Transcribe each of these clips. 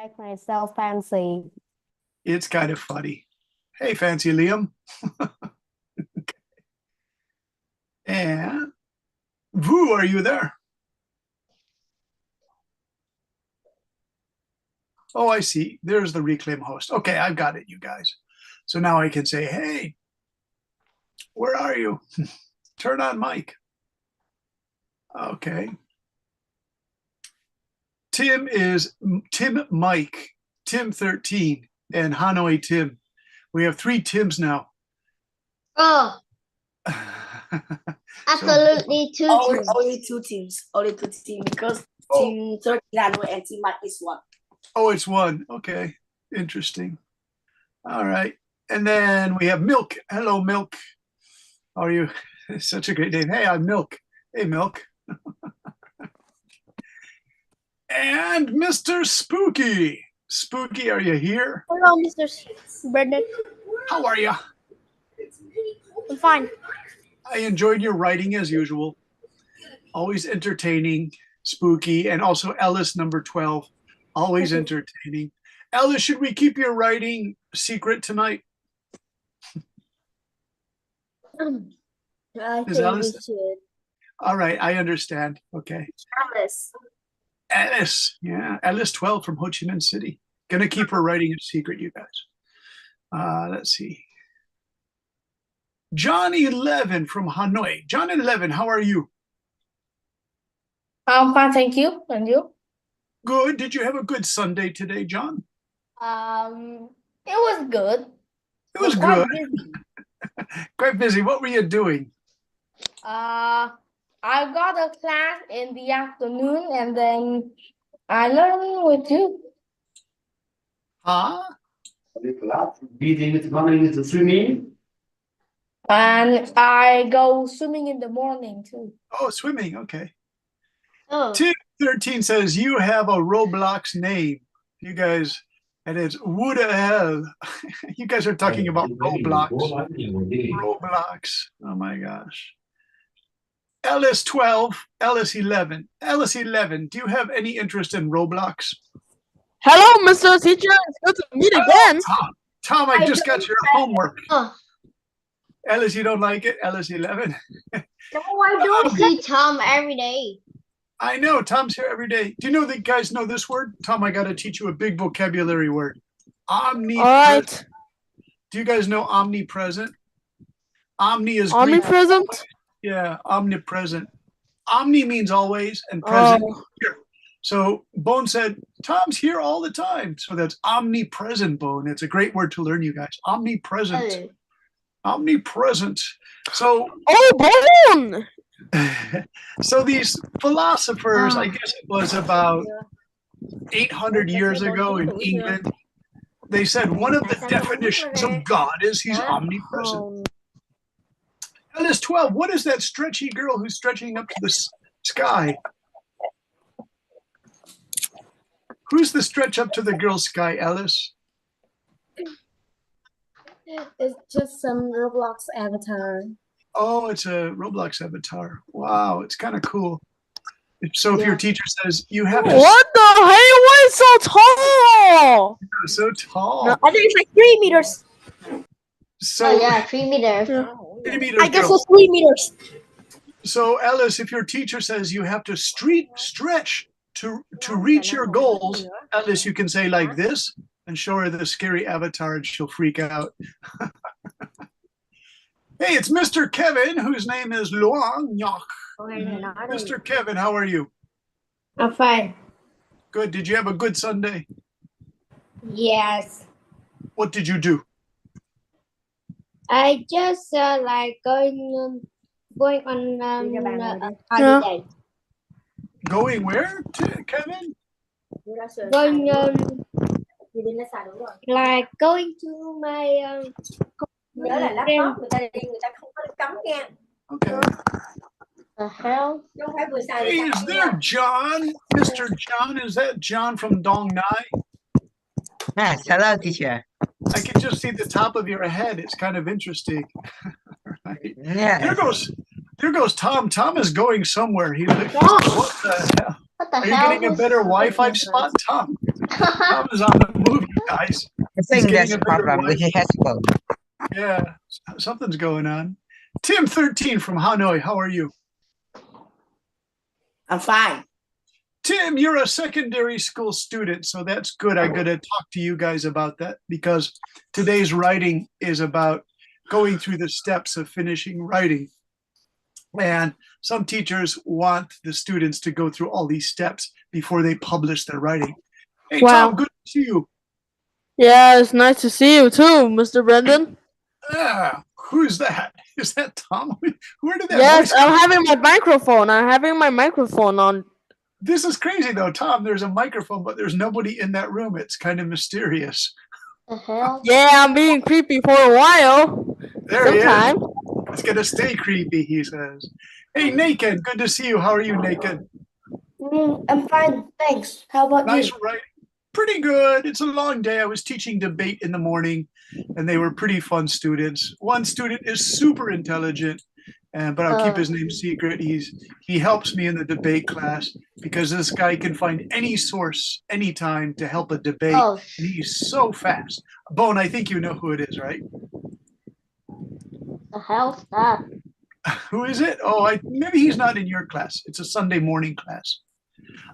Make myself fancy. It's kind of funny. Hey, fancy Liam. And Vu, are you there? Oh, I see. There's the reclaim host. Okay, I've got it, you guys. So now I can say, hey, where are you? Turn on mic. Okay. Tim is Tim Mike, Tim 13, and Hanoi Tim. We have 3 Tims now. Oh, absolutely two teams. Only two teams. Only two teams because Oh. Team 13 Hanoi and Team Mike is one. Oh, it's 1. Okay. Interesting. All right. And then we have Milk. Hello, Milk. How are you? Such a great name. Hey, I'm Milk. Hey, Milk. And Mr. Spooky. Spooky, are you here? Hello, Mr. Bernard. How are you? I'm fine. I enjoyed your writing as usual. Always entertaining, spooky, and also Ellis number 12. Always entertaining. Ellis, should we keep your writing secret tonight? I Is think Alice- we should. All right, I understand. Okay. Alice. Ellis, yeah, Ellis 12 from Ho Chi Minh City. Gonna keep her writing a secret, you guys. Let's see. John 11 from Hanoi. John 11, how are you? I'm fine, thank you. And you? Good. Did you have a good Sunday today, John? It was good. It was Quite good. busy. Quite busy. What were you doing? I got a class in the afternoon, and then I learned with you. Huh? BW3 swimming. And I go swimming in the morning too. Oh, swimming. Okay. Oh, Tim 13 says you have a Roblox name. You guys, and it's Woodal. You guys are talking about Roblox. Roblox. Oh my gosh. Ellis 12, Ellis 11. Ellis 11, do you have any interest in Roblox? Hello, Mr. Teacher. It's good to meet again. Tom, I just got your homework. oh. Ellis, you don't like it? Ellis 11. No, I don't see Tom every day. I know, Tom's here every day. Do you know that guys know this word? Tom, I got to teach you a big vocabulary word. Omnipresent. All right. Do you guys know omnipresent? Omni is Greek. Omnipresent? Yeah, omnipresent. Omni means always, and present Oh. here. So Bone said, Tom's here all the time. So that's omnipresent, Bone. It's a great word to learn, you guys. Omnipresent. Omnipresent. So, Oh, Bone! so these philosophers, I guess it was about 800 years ago in England, they said one of the definitions of God is he's omnipresent. Ellis 12, what is that stretchy girl who's stretching up to the sky? Who's the stretch up to the girl's sky, Ellis? It's just some Roblox avatar. Oh, it's a Roblox avatar. Wow, it's kind of cool. So if your teacher says you have to What the hell? Why is it so tall? so tall. No, I think it's like 3 meters. So Oh, yeah, 3 meters. 3 meters, I guess girl. it's 3 meters. So Ellis, if your teacher says you have to stretch to reach your goals, Ellis, you can say like this and show her the scary avatar and she'll freak out. Hey, it's Mr. Kevin, whose name is Luang Nyok. Mr. Kevin, how are you? I'm fine. Good. Did you have a good Sunday? Yes. What did you do? I just like going on Yeah. holiday. Going where, Kevin? Going like going to my Nhớ là laptop người ta không có cấm nha. Okay. the hell. Chứ không phải vừa xài Hey, vừa is cấm there nha. John? Mr. John, is that John from Dong Nai? Yes, hello, teacher. I can just see the top of your head. It's kind of interesting. Right. Yes. There goes Tom. Tom is going somewhere. What the hell? What the Are you hell? getting a better Wi-Fi spot, Tom? Tom is on the move, you guys. I think getting that's a the better problem with voice. the headphone. Yeah, something's going on. Tim 13 from Hanoi, how are you? I'm fine. Tim, you're a secondary school student, so that's good. I'm going to talk to you guys about that because today's writing is about going through the steps of finishing writing. And some teachers want the students to go through all these steps before they publish their writing. Hey, Wow. Tom, good to see you. Yeah, it's nice to see you too, Mr. Brendan. Who's that? Is that Tom? Where did that Yes, voice come? I'm having my microphone. I'm having my microphone on. This is crazy though, Tom. There's a microphone, but there's nobody in that room. It's kind of mysterious. The hell? Yeah, I'm being creepy for a while. There Sometime. he is. It's gonna stay creepy, he says. Hey, Naked, good to see you. How are you, Naked? I'm fine, thanks. How about Nice you? writing. Pretty good. It's a long day. I was teaching debate in the morning, and they were pretty fun students. One student is super intelligent, but I'll keep his name secret. He helps me in the debate class because this guy can find any source anytime to help a debate, Oh, and he's so fast. Bone, I think you know who it is, right? the hell's that? Who is it? Oh, maybe he's not in your class. It's a Sunday morning class.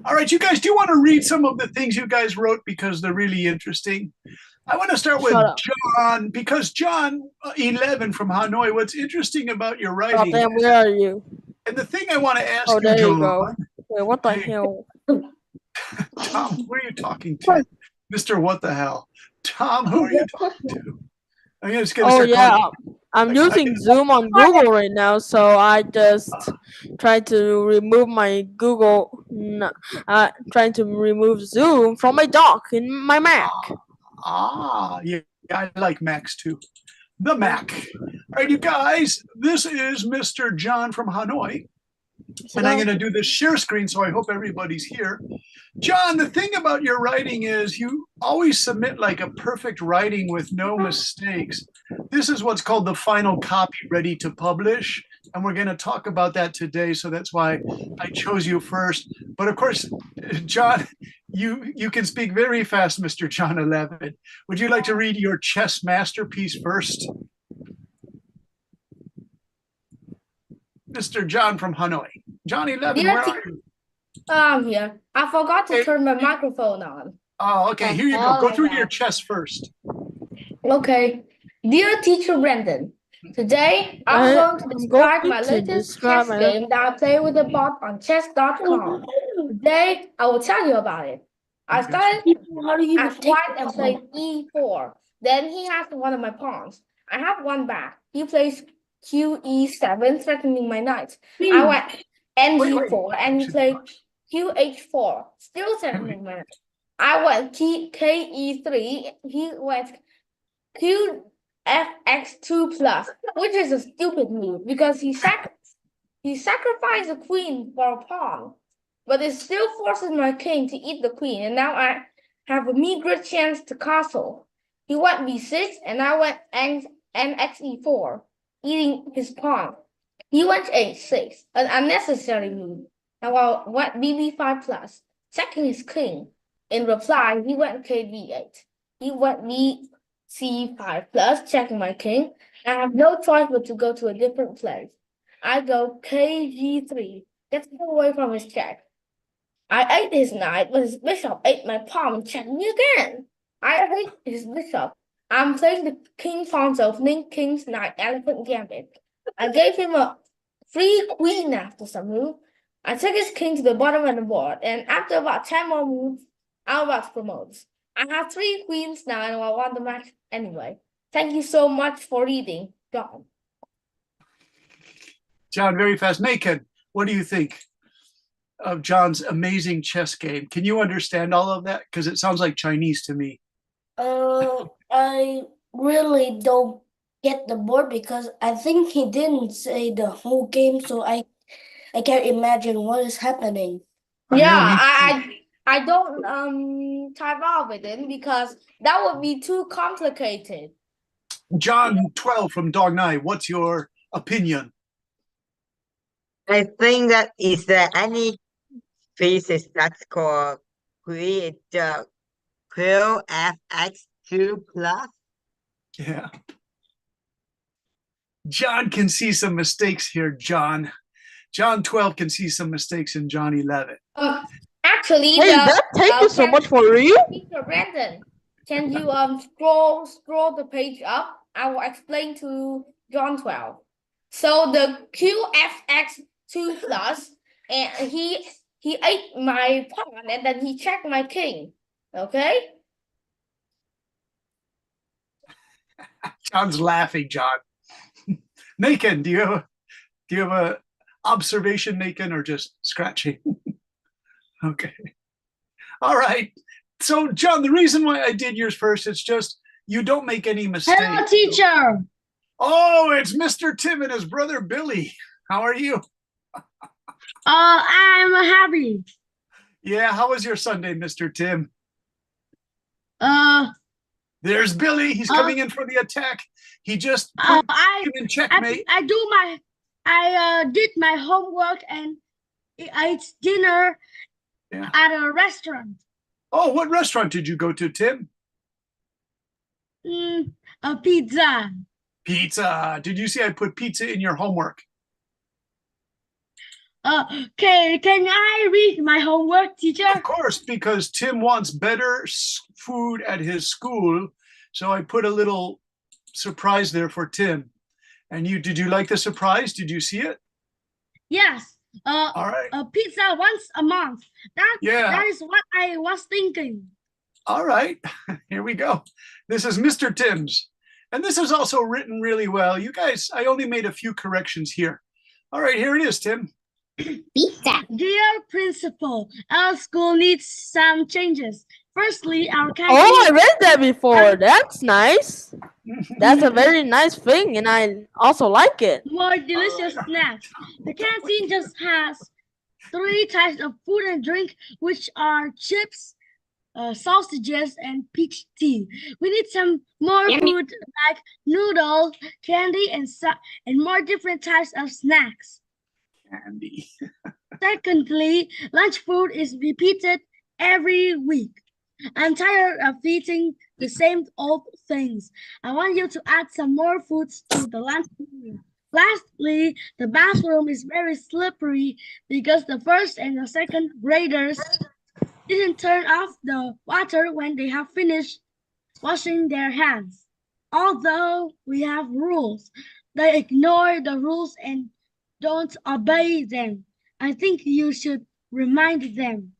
All right, you guys, do you want to read some of the things you guys wrote because they're really interesting? I want to start with Shut up. John, because John 11 from Hanoi, what's interesting about your Oh, writing, damn, where are you? and the thing I want to ask Oh, you, there you John, go. Wait, what the Hey. hell? Tom, who are you talking to? Mr. What the hell? Tom, who are you talking to? I'm just going to Oh, start yeah. calling I'm I using can- Zoom on Google right now, so I just tried to remove my Google. Trying to remove Zoom from my dock in my Mac. yeah, I like Macs too. The Mac. All right, you guys, this is Mr. John from Hanoi. And I'm going to do this share screen, so I hope everybody's here. John, the thing about your writing is you always submit like a perfect writing with no mistakes. This is what's called the final copy ready to publish. And we're going to talk about that today. So that's why I chose you first. But of course, John, you can speak very fast, Mr. John 11. Would you like to read your chess masterpiece first? Mr. John from Hanoi. John 11, Dear where te- are you? I'm here. I forgot to Hey. turn my microphone on. Oh, okay. Here you go. Go through your chess first. Okay. Dear Teacher Brendan, today I'm going to describe my latest chess game that I play with a bot on chess.com. Today I will tell you about it. I started How do you as white and played e4. Then he has one of my pawns. I have one back. He plays QE7, threatening my knight. I went NG4 and he played QH4, still threatening my knight. I went KE3. He went QFX2 plus, which is a stupid move because he sacrificed a queen for a pawn, but it still forces my king to eat the queen, and now I have a meager chance to castle. He went B6, and I went NXE4, eating his pawn. He went H6, an unnecessary move. Now I went BB5 plus, checking his king. In reply, he went KV8. He went BC5 plus, checking my king. I have no choice but to go to a different place. I go KG3, get away from his check. I ate his knight, but his bishop ate my pawn and checked me again. I hate his bishop. I'm playing the king pawn's opening, king's knight, elephant gambit. I gave him a free queen after some move. I took his king to the bottom of the board, and after about 10 more moves, I'm about to promote. I have 3 queens now, and I won the match anyway. Thank you so much for reading, John. John, very fast. Naked, what do you think of John's amazing chess game? Can you understand all of that? Because it sounds like Chinese to me. I really don't get the board because I think he didn't say the whole game, so I can't imagine what is happening. Yeah, I don't type out with it because that would be too complicated. John 12 from Dog 9, what's your opinion? I think that is there any pieces that's called create QFX2 plus? Yeah. John can see some mistakes here, John. John 12 can see some mistakes in John 11. Actually, Hey, is that taking so much for real? Teacher Brandon, can you scroll the page up? I will explain to John 12. So the QFX2 plus, and he ate my pawn and then he checked my king. Okay? John's laughing, John. Macon, do you have a observation, Macon, or just scratching? Okay. All right. So, John, the reason why I did yours first, it's just you don't make any mistakes. Hello, teacher. Oh, it's Mr. Tim and his brother Billy. How are you? I'm happy. Yeah, how was your Sunday, Mr. Tim? Uh, There's Billy. He's coming in for the attack. He just put him in checkmate. I did my homework and ate dinner at a restaurant. Oh, what restaurant did you go to, Tim? A pizza. Pizza. Did you see I put pizza in your homework? Can I read my homework, teacher? Of course, because Tim wants better food at his school. So I put a little surprise there for Tim. And did you like the surprise? Did you see it? Yes. All right. A pizza once a month. That is what I was thinking. All right. Here we go. This is Mr. Tim's. And this is also written really well. You guys, I only made a few corrections here. All right, here it is, Tim. Pizza. Dear principal, our school needs some changes. Firstly, our canteen. Oh, I read that before. That's nice. That's a very nice thing, and I also like it. More delicious snacks. The canteen just has 3 types of food and drink, which are chips, sausages, and peach tea. We need some more food like noodles, candy, and more different types of snacks. Candy. Secondly, lunch food is repeated every week. I'm tired of eating the same old things. I want you to add some more foods to the lunch menu. Lastly, the bathroom is very slippery because the first and the second graders didn't turn off the water when they have finished washing their hands. Although we have rules, they ignore the rules and don't obey them. I think you should remind them.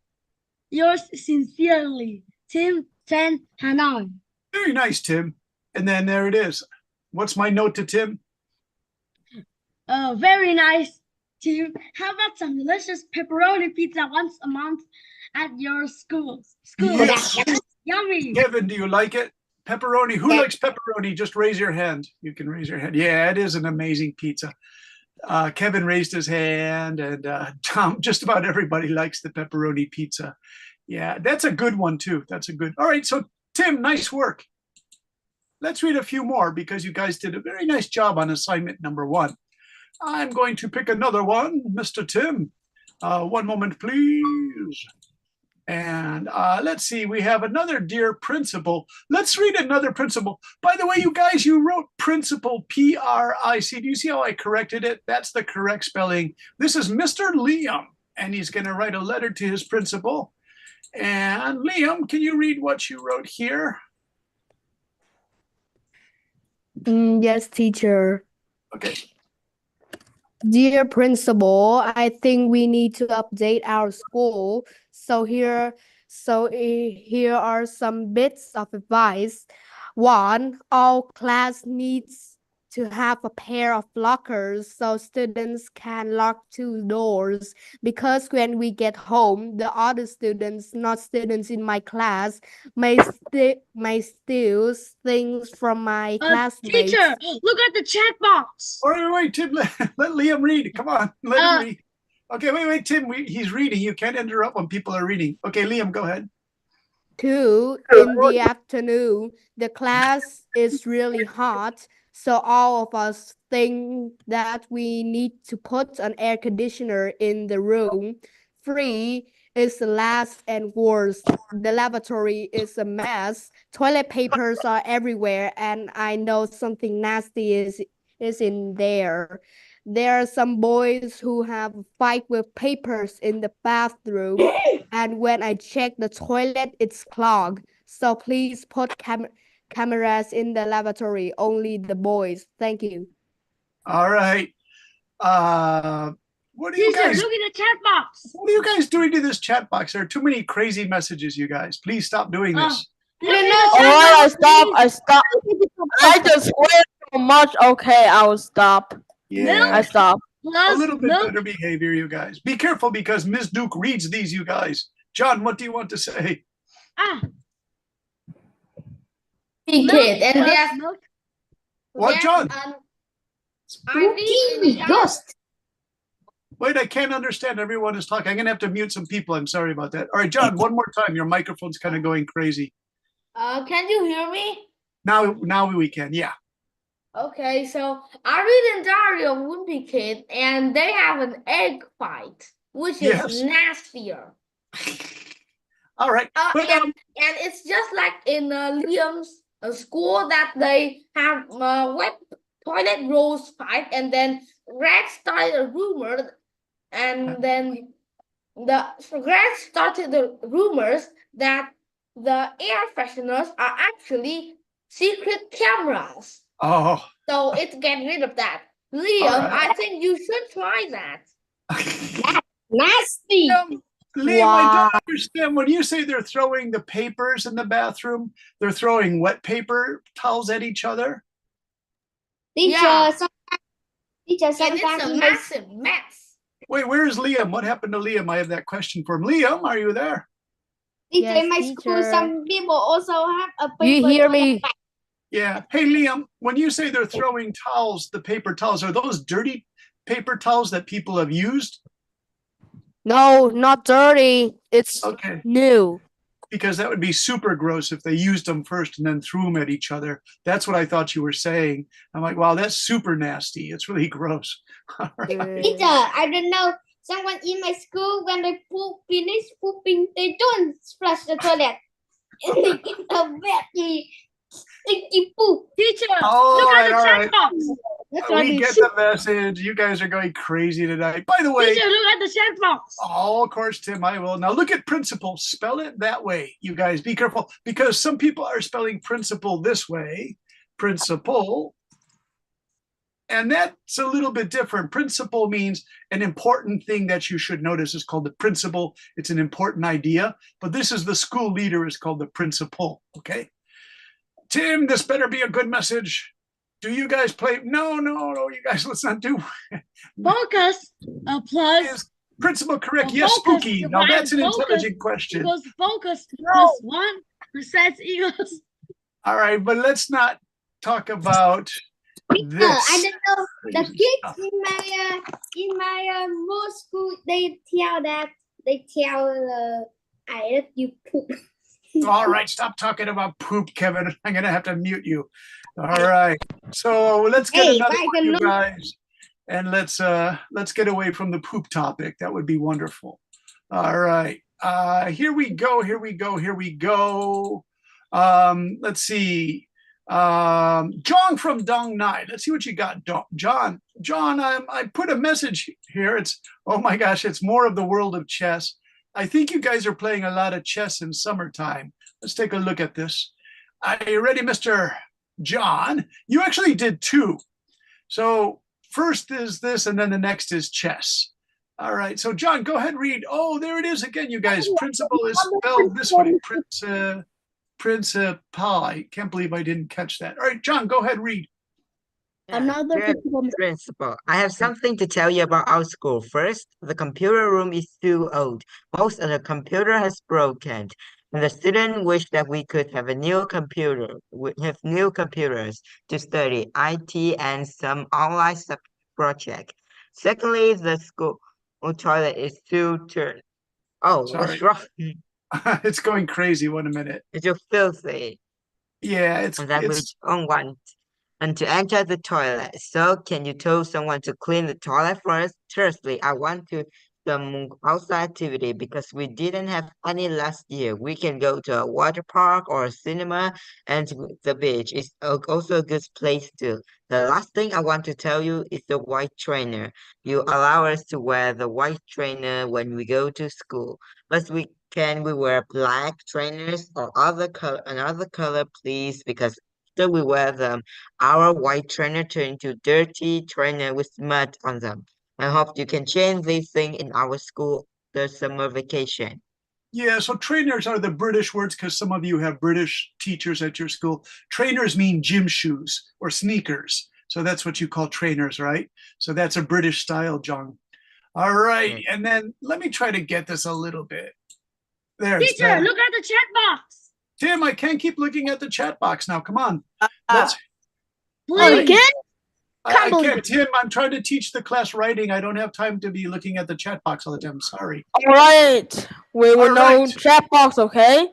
Yours sincerely, Tim 10 Hanoi. Very nice, Tim. And then there it is. What's my note to Tim? Very nice, Tim. How about some delicious pepperoni pizza once a month at your school? Yes. Yummy. Kevin, do you like it? Pepperoni. Who likes pepperoni? Just raise your hand. You can raise your hand. Yeah, it is an amazing pizza. Kevin raised his hand, and Tom, just about everybody likes the pepperoni pizza. Yeah, that's a good one too. That's a good. All right, so Tim, nice work. Let's read a few more because you guys did a very nice job on assignment number 1. I'm going to pick another one, Mr. Tim. One moment, please. And let's see, we have another dear principal. Let's read another principal. By the way, you guys, you wrote principal, P-R-I-C. Do you see how I corrected it? That's the correct spelling. This is Mr. Liam, and he's going to write a letter to his principal. And Liam, can you read what you wrote here? Yes, teacher. Okay. Dear principal, I think we need to update our school. Here are some bits of advice. 1, all class needs to have a pair of lockers so students can lock 2 doors, because when we get home, the other students, not students in my class, may steal things from my classmates. Teacher, look at the chat box. Wait, Tim, let Liam read. Come on, let him read. Okay, wait, Tim, he's reading. You can't interrupt when people are reading. Okay, Liam, go ahead. 2, in the afternoon, the class is really hot, so all of us think that we need to put an air conditioner in the room. 3, is the last and worst. The lavatory is a mess. Toilet papers are everywhere, and I know something nasty is in there. There are some boys who have a fight with papers in the bathroom, and when I check the toilet, it's clogged. So please put cameras in the lavatory, only the boys. Thank you. All right. What are you Teacher, guys look in the chat box. what are you guys doing to this chat box? There are too many crazy messages, you guys. Please stop doing this. Look in the All chat right, I box, stop. please. I stop. I just swear so much. Okay, I will stop. Yeah. I stop. A Plus, little bit look. better behavior, you guys. Be careful because Ms. Duke reads these, you guys. John, what do you want to say? Ah, Big milk kid, and plus there's milk. What, John? Spooky ghost. Wait, I can't understand. Everyone is talking. I'm going to have to mute some people. I'm sorry about that. All right, John, one more time. Your microphone's kind of going crazy. Can you hear me? Now we can. Yeah. Okay, so I read in Diary of Wimpy Kid, and they have an egg fight, which Yes. is nastier. All right. But, And it's just like in Liam's school that they have wet toilet rolls fight, and then Greg started a rumor, and then Greg started the rumors that the air fresheners are actually secret cameras. oh. So it get rid of that. Liam, right. I think you should try that. Nasty. Liam, I don't understand. When you say they're throwing the papers in the bathroom, they're throwing wet paper towels at each other? Teacher, Yeah. teacher, And sometimes it's a in my massive mess. Wait, where is Liam? What happened to Liam? I have that question for him. Liam, are you there? teacher, Yes, in my school, teacher. some people also have a paper. You hear toilet me? paper. Yeah. Hey, Liam, when you say they're throwing towels, the paper towels, are those dirty paper towels that people have used? No, not dirty. It's Okay. new. Because that would be super gross if they used them first and then threw them at each other. That's what I thought you were saying. I'm like, wow, that's super nasty. It's really gross. All right. Teacher, I don't know. Someone in my school, when they finish pooping, they don't flush the toilet. And they get a very stinky poop. Teacher, All look right, at the all chat right. box. That's what We it get is. the message. You guys are going crazy tonight. By the way, Teacher, look at the chat box. oh, of course, Tim, I will. Now look at principal. Spell it that way. You guys be careful because some people are spelling principal this way. Principal. And that's a little bit different. Principle means an important thing that you should notice is called the principle. It's an important idea, but this is the school leader is called the principal. Okay. Tim, this better be a good message. Do you guys play? No, you guys, let's not do. Focus plus. Is principal correct? Well, Yes, focus, spooky. Now that's an focus intelligent question. Equals focus plus 1% equals. All right, but let's not talk about this. I don't know. The crazy kids stuff. in my more school, they tell I let you poop. All right, stop talking about poop, Kevin. I'm gonna have to mute you. All right. So let's get Hey, another I one, can you look- guys. And let's get away from the poop topic. That would be wonderful. All right. Here we go. Let's see. John from Dong Nai. Let's see what you got, John. John, I put a message here. It's, oh my gosh, it's more of the world of chess. I think you guys are playing a lot of chess in summertime. Let's take a look at this. Are you ready, Mr. John? You actually did two. So first is this, and then the next is chess. All right, so John, go ahead, read. Oh, there it is again, you guys. Principal is spelled this way. Principal. I can't believe I didn't catch that. All right, John, go ahead, read. Another Dear principal, I have something to tell you about our school. First, the computer room is too old. Most of the computer has broken. And the student wish that we could have a new computer, have new computers to study IT and some online project. Secondly, the school toilet is too dirty. Oh, what's Sorry. wrong? It's going crazy. 1 minute. It's too filthy. Yeah, it's And that we don't want. And to enter the toilet. So can you tell someone to clean the toilet first? Thirdly, I want to some outside activity because we didn't have any last year. We can go to a water park or a cinema, and the beach is also a good place too. The last thing I want to tell you is the white trainer. You allow us to wear the white trainer when we go to school, but we wear black trainers or another color, please? Because after we wear them, our white trainer turn into dirty trainer with mud on them. I hope you can change this thing in our school the summer vacation. Yeah, so trainers are the British words because some of you have British teachers at your school. Trainers mean gym shoes or sneakers. So that's what you call trainers, right? So that's a British style, John. All right. And then let me try to get this a little bit. There's Teacher, better. look at the chat box. Tim, I can't keep looking at the chat box now. Come on. Please. Again? I can't, Tim. I'm trying to teach the class writing. I don't have time to be looking at the chat box all the time. Sorry. All right. We will know chat box, okay?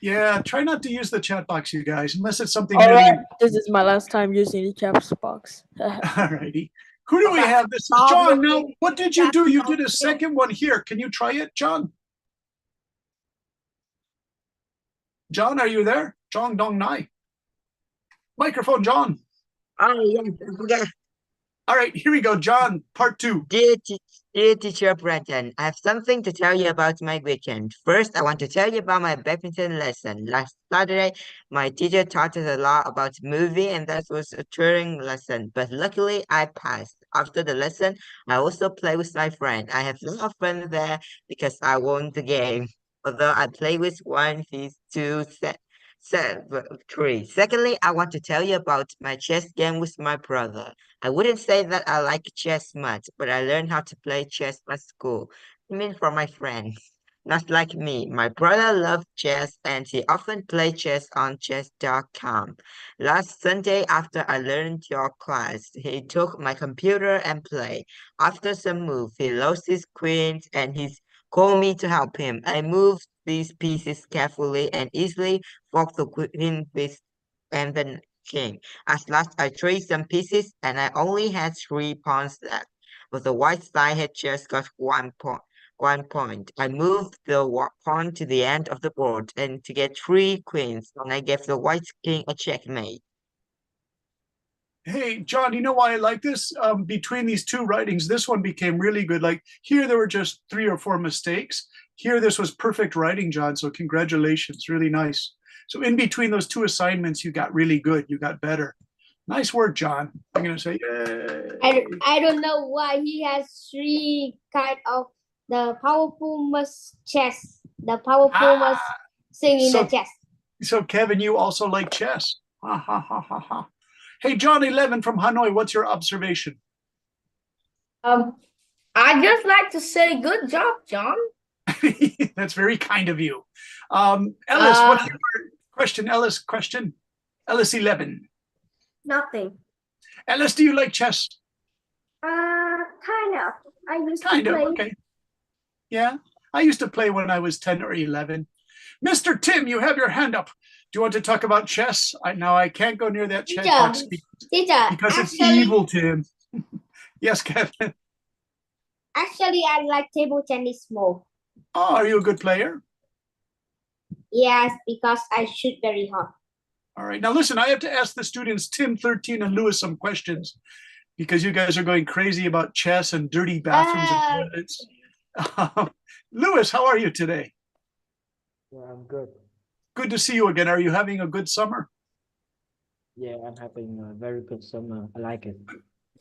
Yeah, try not to use the chat box, you guys, unless it's something All really. right. This is my last time using the chat box. All righty. Who do we have? This is John. Now, what did you do? You did a second one here. Can you try it, John? John, are you there? John Dong Nai. Microphone, John. Oh, yeah. All right, here we go, John, part 2. Dear Teacher Brenton, I have something to tell you about my weekend. First, I want to tell you about my badminton lesson. Last Saturday, my teacher taught us a lot about movie, and that was a touring lesson. But luckily, I passed. After the lesson, I also play with my friend. I have a lot of fun there because I won the game. Although I play with one, he's two, three. Secondly, I want to tell you about my chess game with my brother. I wouldn't say that I like chess much, but I learned how to play chess at school. I mean, from my friends. Not like me. My brother loved chess and he often played chess on chess.com. Last Sunday, after I learned your class, he took my computer and played. After some move, he lost his queens and he's called me to help him. I moved these pieces carefully and easily walked the queen piece and the king. At last, I traded some pieces, and I only had 3 pawns left. But the white side had just got 1 point. 1 point. I moved the pawn to the end of the board, and to get 3 queens, and I gave the white king a checkmate. Hey, John, you know why I like this? Between these two writings, this one became really good. Like here, there were just 3 or 4 mistakes. Here, this was perfect writing, John. So congratulations, really nice. So in between those 2 assignments, you got really good. You got better. Nice work, John. I'm gonna say, yay. I don't know why he has 3 kind of the powerful chess. The powerful thing in the chess. So Kevin, you also like chess. Ha ha ha ha ha. Hey, John 11 from Hanoi, what's your observation? I just like to say good job, John. That's very kind of you. Ellis, what's your question? Ellis, question. Ellis 11. Nothing. Ellis, do you like chess? Kind of. I used Kind to of, play. okay. Yeah, I used to play when I was 10 or 11. Mr. Tim, you have your hand up. Do you want to talk about chess? Now I can't go near that chat box because it's evil, Tim. Yes, Kevin. Actually, I like table tennis more. Oh, are you a good player? Yes, because I shoot very hard. All right. Now listen, I have to ask the students, Tim 13 and Lewis, some questions because you guys are going crazy about chess and dirty bathrooms and toilets. Lewis, how are you today? Yeah, I'm good. Good to see you again. Are you having a good summer? Yeah, I'm having a very good summer. I like it.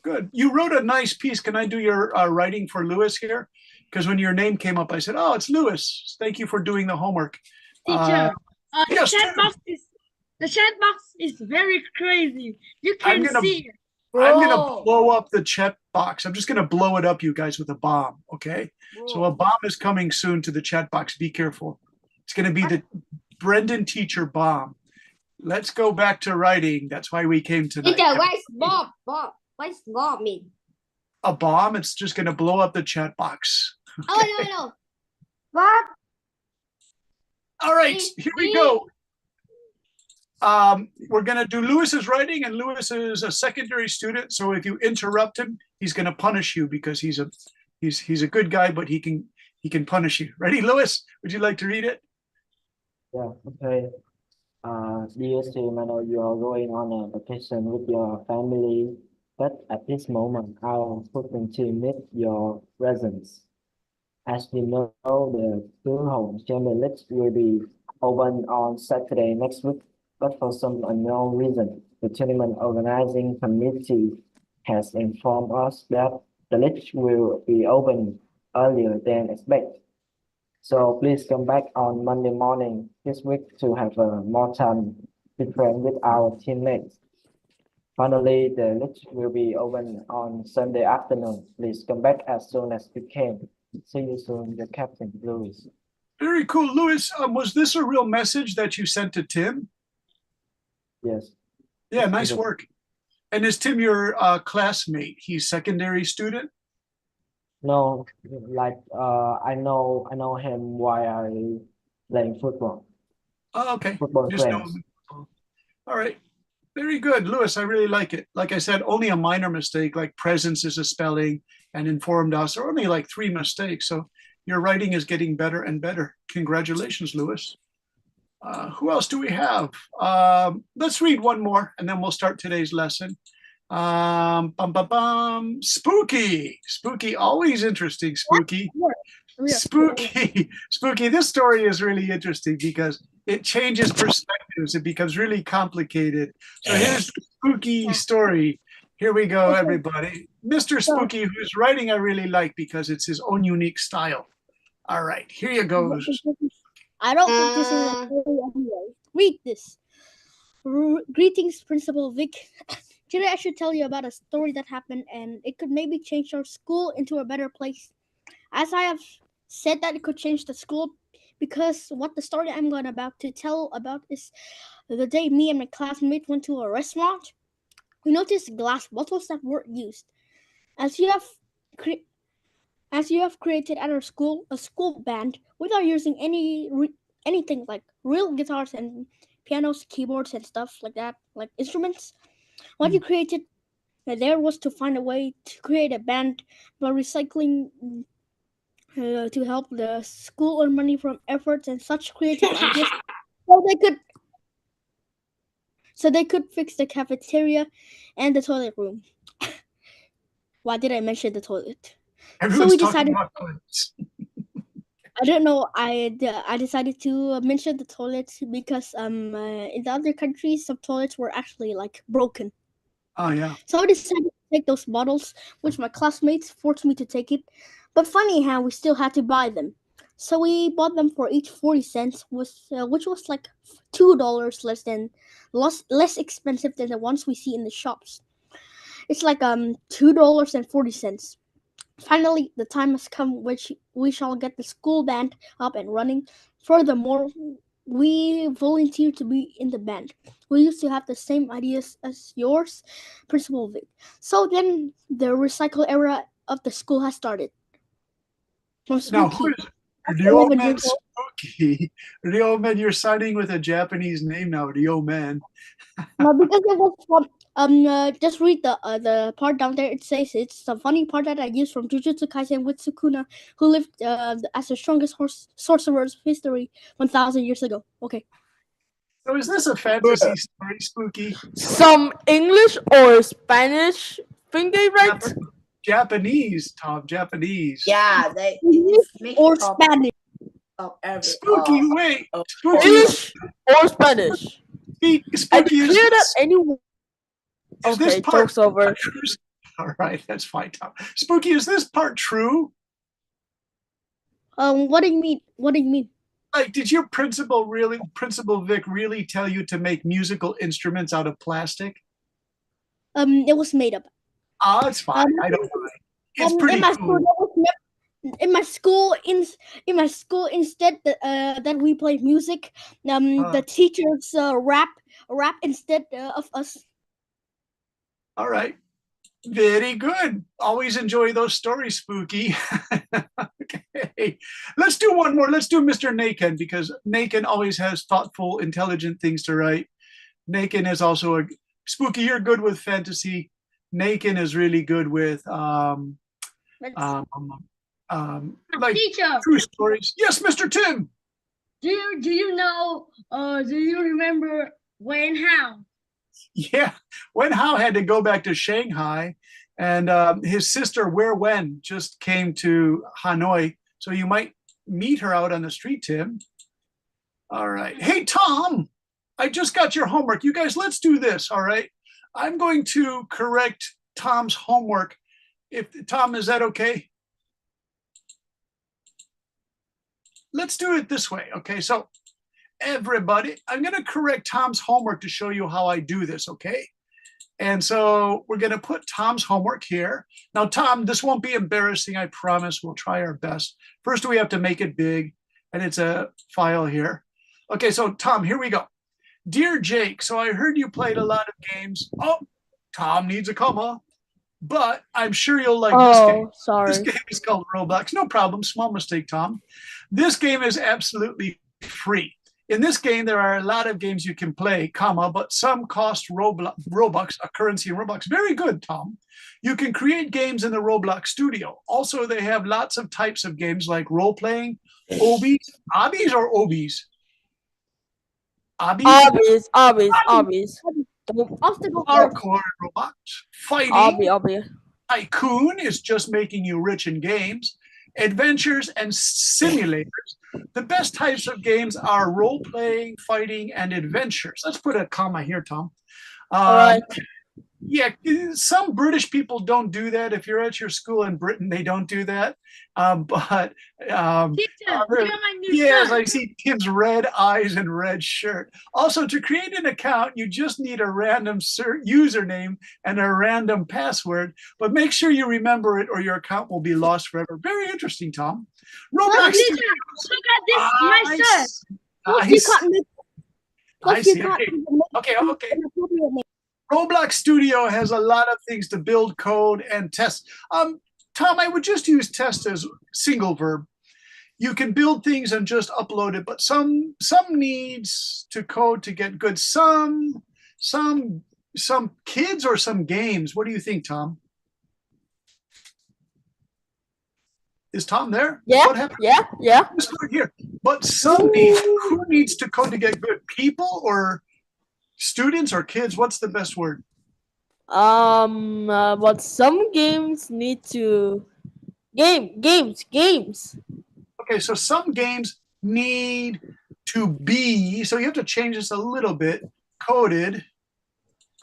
Good. You wrote a nice piece. Can I do your writing for Lewis here? Because when your name came up, I said, oh, it's Lewis. Thank you for doing the homework. Teacher, yes, the chat box is very crazy. You can see it. I'm going to blow up the chat box. I'm just going to blow it up, you guys, with a bomb, okay? Whoa. So a bomb is coming soon to the chat box. Be careful. It's going to be the Brendan teacher bomb. Let's go back to writing. That's why we came tonight. Teacher, what is bomb? What is bomb mean? A bomb? It's just going to blow up the chat box. Okay. Oh, no. What? All right, here we go. We're going to do Lewis's writing, and Lewis is a secondary student. So if you interrupt him, he's going to punish you because he's a He's a good guy, but he can punish you. Ready, Lewis? Would you like to read it? Yeah, okay. Dear Tim, I know you are going on a vacation with your family, but at this moment, I'm hoping to meet your presence. As you know, the school home chamber list will be open on Saturday next week, but for some unknown reason, the tournament organizing committee has informed us that the list will be open earlier than expected. So please come back on Monday morning this week to have more time to train with our teammates. Finally, the list will be open on Sunday afternoon. Please come back as soon as you can. See you soon, your Captain Louis. Very cool, Lewis. Was this a real message that you sent to Tim? Yes. Yeah, nice work. And is Tim your classmate? He's secondary student? No, like I know him while I playing football. Oh, okay. Football Just know friends. him. All right. Very good, Lewis. I really like it. Like I said, only a minor mistake, like presence is a spelling, and informed us are only like 3 mistakes. So your writing is getting better and better. Congratulations, Lewis. Who else do we have? Let's read one more, and then we'll start today's lesson. Spooky. Spooky, always interesting, Spooky. Spooky. Spooky. This story is really interesting because it changes perspectives. It becomes really complicated. So here's the spooky story. Here we go, everybody. Mr. Spooky, whose writing I really like because it's his own unique style. All right, here you go. I don't think this is a story anyway. Read this. Greetings, Principal Vic. Today I should tell you about a story that happened and it could maybe change our school into a better place. As I have said that it could change the school because what the story I'm going about to tell about is the day me and my classmate went to a restaurant. We noticed glass bottles that weren't used. As you have created at our school a school band without using anything like real guitars and pianos, keyboards, and stuff like that, like instruments. What you created there was to find a way to create a band by recycling to help the school earn money from efforts and such creative ideas, so they could fix the cafeteria and the toilet room. Why did I mention the toilet? Everyone's we talking decided- about toilets. I don't know. I decided to mention the toilets because in the other countries some toilets were actually like broken. Oh, yeah. So I decided to take those bottles, which my classmates forced me to take it. But funny how we still had to buy them. So we bought them for each 40 cents, which was like $2 less expensive than the ones we see in the shops. It's like $2.40. Finally, the time has come which we shall get the school band up and running. Furthermore, we volunteered to be in the band. We used to have the same ideas as yours, Principal Vic. So then the recycle era of the school has started. From Now, Spooky. who is Ryomen years old. Spooky? Ryomen, you're signing with a Japanese name now, Ryomen. No, because it was from just read the part down there. It says it's the funny part that I used from Jujutsu Kaisen with Sukuna, who lived as the strongest sorcerer of history 1,000 years ago. Okay. So is this a fantasy story, Spooky? Some English or Spanish finger right? Japanese, Tom, Japanese. Yeah, they English mix or of Spanish. every Spooky, wait. Spooky, English or Spanish? Spooky, I is declare that this, anyone. is this Okay, part joke's over. All right, that's fine, Tom. Spooky, is this part true? What do you mean? What do you mean? Like, did your Principal Vic really tell you to make musical instruments out of plastic? It was made up. Oh, it's fine. I don't know. It's pretty in my cool. school, in my school, instead that we play music, the teachers rap instead of us. All right. Very good. Always enjoy those stories, Spooky. Okay. Let's do one more. Let's do Mr. Naken because Naken always has thoughtful, intelligent things to write. Naken is also Spooky, you're good with fantasy. Naken is really good with Let's like teacher, true stories. Yes, Mr. Tim. do you know do you remember when how? Yeah, Wen Hao had to go back to Shanghai, and his sister Where Wen just came to Hanoi. So you might meet her out on the street, Tim. All right. Hey, Tom, I just got your homework. You guys, let's do this. All right. I'm going to correct Tom's homework. If Tom, is that okay? Let's do it this way. Okay. So everybody, I'm going to correct Tom's homework to show you how I do this. Okay. And so we're going to put Tom's homework here. Now, Tom, this won't be embarrassing. I promise. We'll try our best. First, we have to make it big, and it's a file here. Okay, so Tom, here we go. Dear Jake, so I heard you played a lot of games. Oh, Tom needs a comma, but I'm sure you'll like this game. Oh, sorry. This game is called Roblox. No problem. Small mistake, Tom. This game is absolutely free. In this game, there are a lot of games you can play, comma, but some cost Robux, a currency in Roblox. Very good, Tom. You can create games in the Roblox studio. Also, they have lots of types of games like role-playing, obbies or obies? Obbies. Obstacle Hardcore Roblox. Fighting. Obby. Tycoon is just making you rich in games. Adventures and simulators. The best types of games are role-playing, fighting, and adventures. Let's put a comma here, Tom. All right. Yeah, some British people don't do that. If you're at your school in Britain, they don't do that. Teacher, look at my new yes, shirt. I see Tim's red eyes and red shirt. Also, to create an account, you just need a random username and a random password, but make sure you remember it or your account will be lost forever. Very interesting, Tom. Roblox. Teacher, look at this, my shirt. I see. Okay. Roblox Studio has a lot of things to build code and test. Tom, I would just use test as single verb. You can build things and just upload it, but some needs to code to get good. Some kids or some games. What do you think, Tom? Is Tom there? Yeah. What happened? Yeah. Here. But some needs. Who needs to code to get good? People or students or kids? What's the best word? But some games need to games. Okay, so some games need to be, so you have to change this a little bit, coded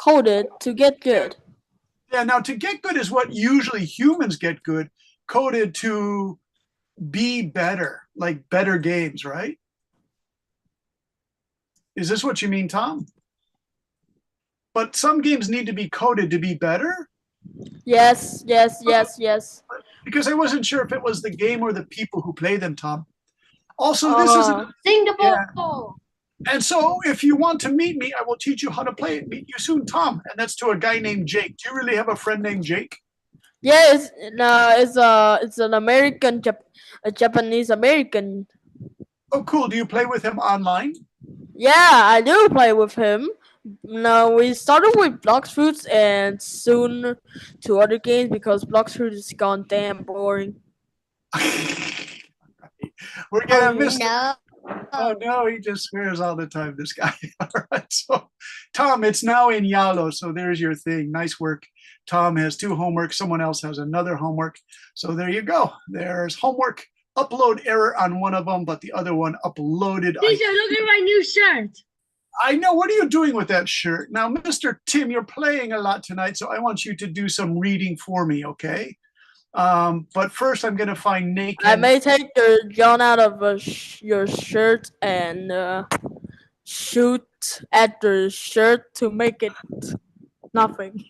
to get good. Yeah, now to get good is what usually humans get good, coded to be better, like better games, right? Is this what you mean, Tom? But some games need to be coded to be better? Yes. Because I wasn't sure if it was the game or the people who play them, Tom. Also, this is Singapore. Yeah. And so if you want to meet me, I will teach you how to play it. Meet you soon, Tom. And that's to a guy named Jake. Do you really have a friend named Jake? Yeah, it's an American, a Japanese American. Oh, cool. Do you play with him online? Yeah, I do play with him. No, we started with Blox Fruits and soon to other games because Blox Fruits is gone damn boring. We're gonna miss. No. Oh no, he just swears all the time. This guy. All right, so Tom, it's now in Yalo. So there's your thing. Nice work. Tom has 2 homework. Someone else has another homework. So there you go. There's homework. Upload error on one of them, but the other one uploaded. Teacher, look at my new shirt. I know. What are you doing with that shirt? Now, Mr. Tim, you're playing a lot tonight, so I want you to do some reading for me, okay? But first, I'm going to find naked. I may take the gun out of your shirt and shoot at the shirt to make it nothing.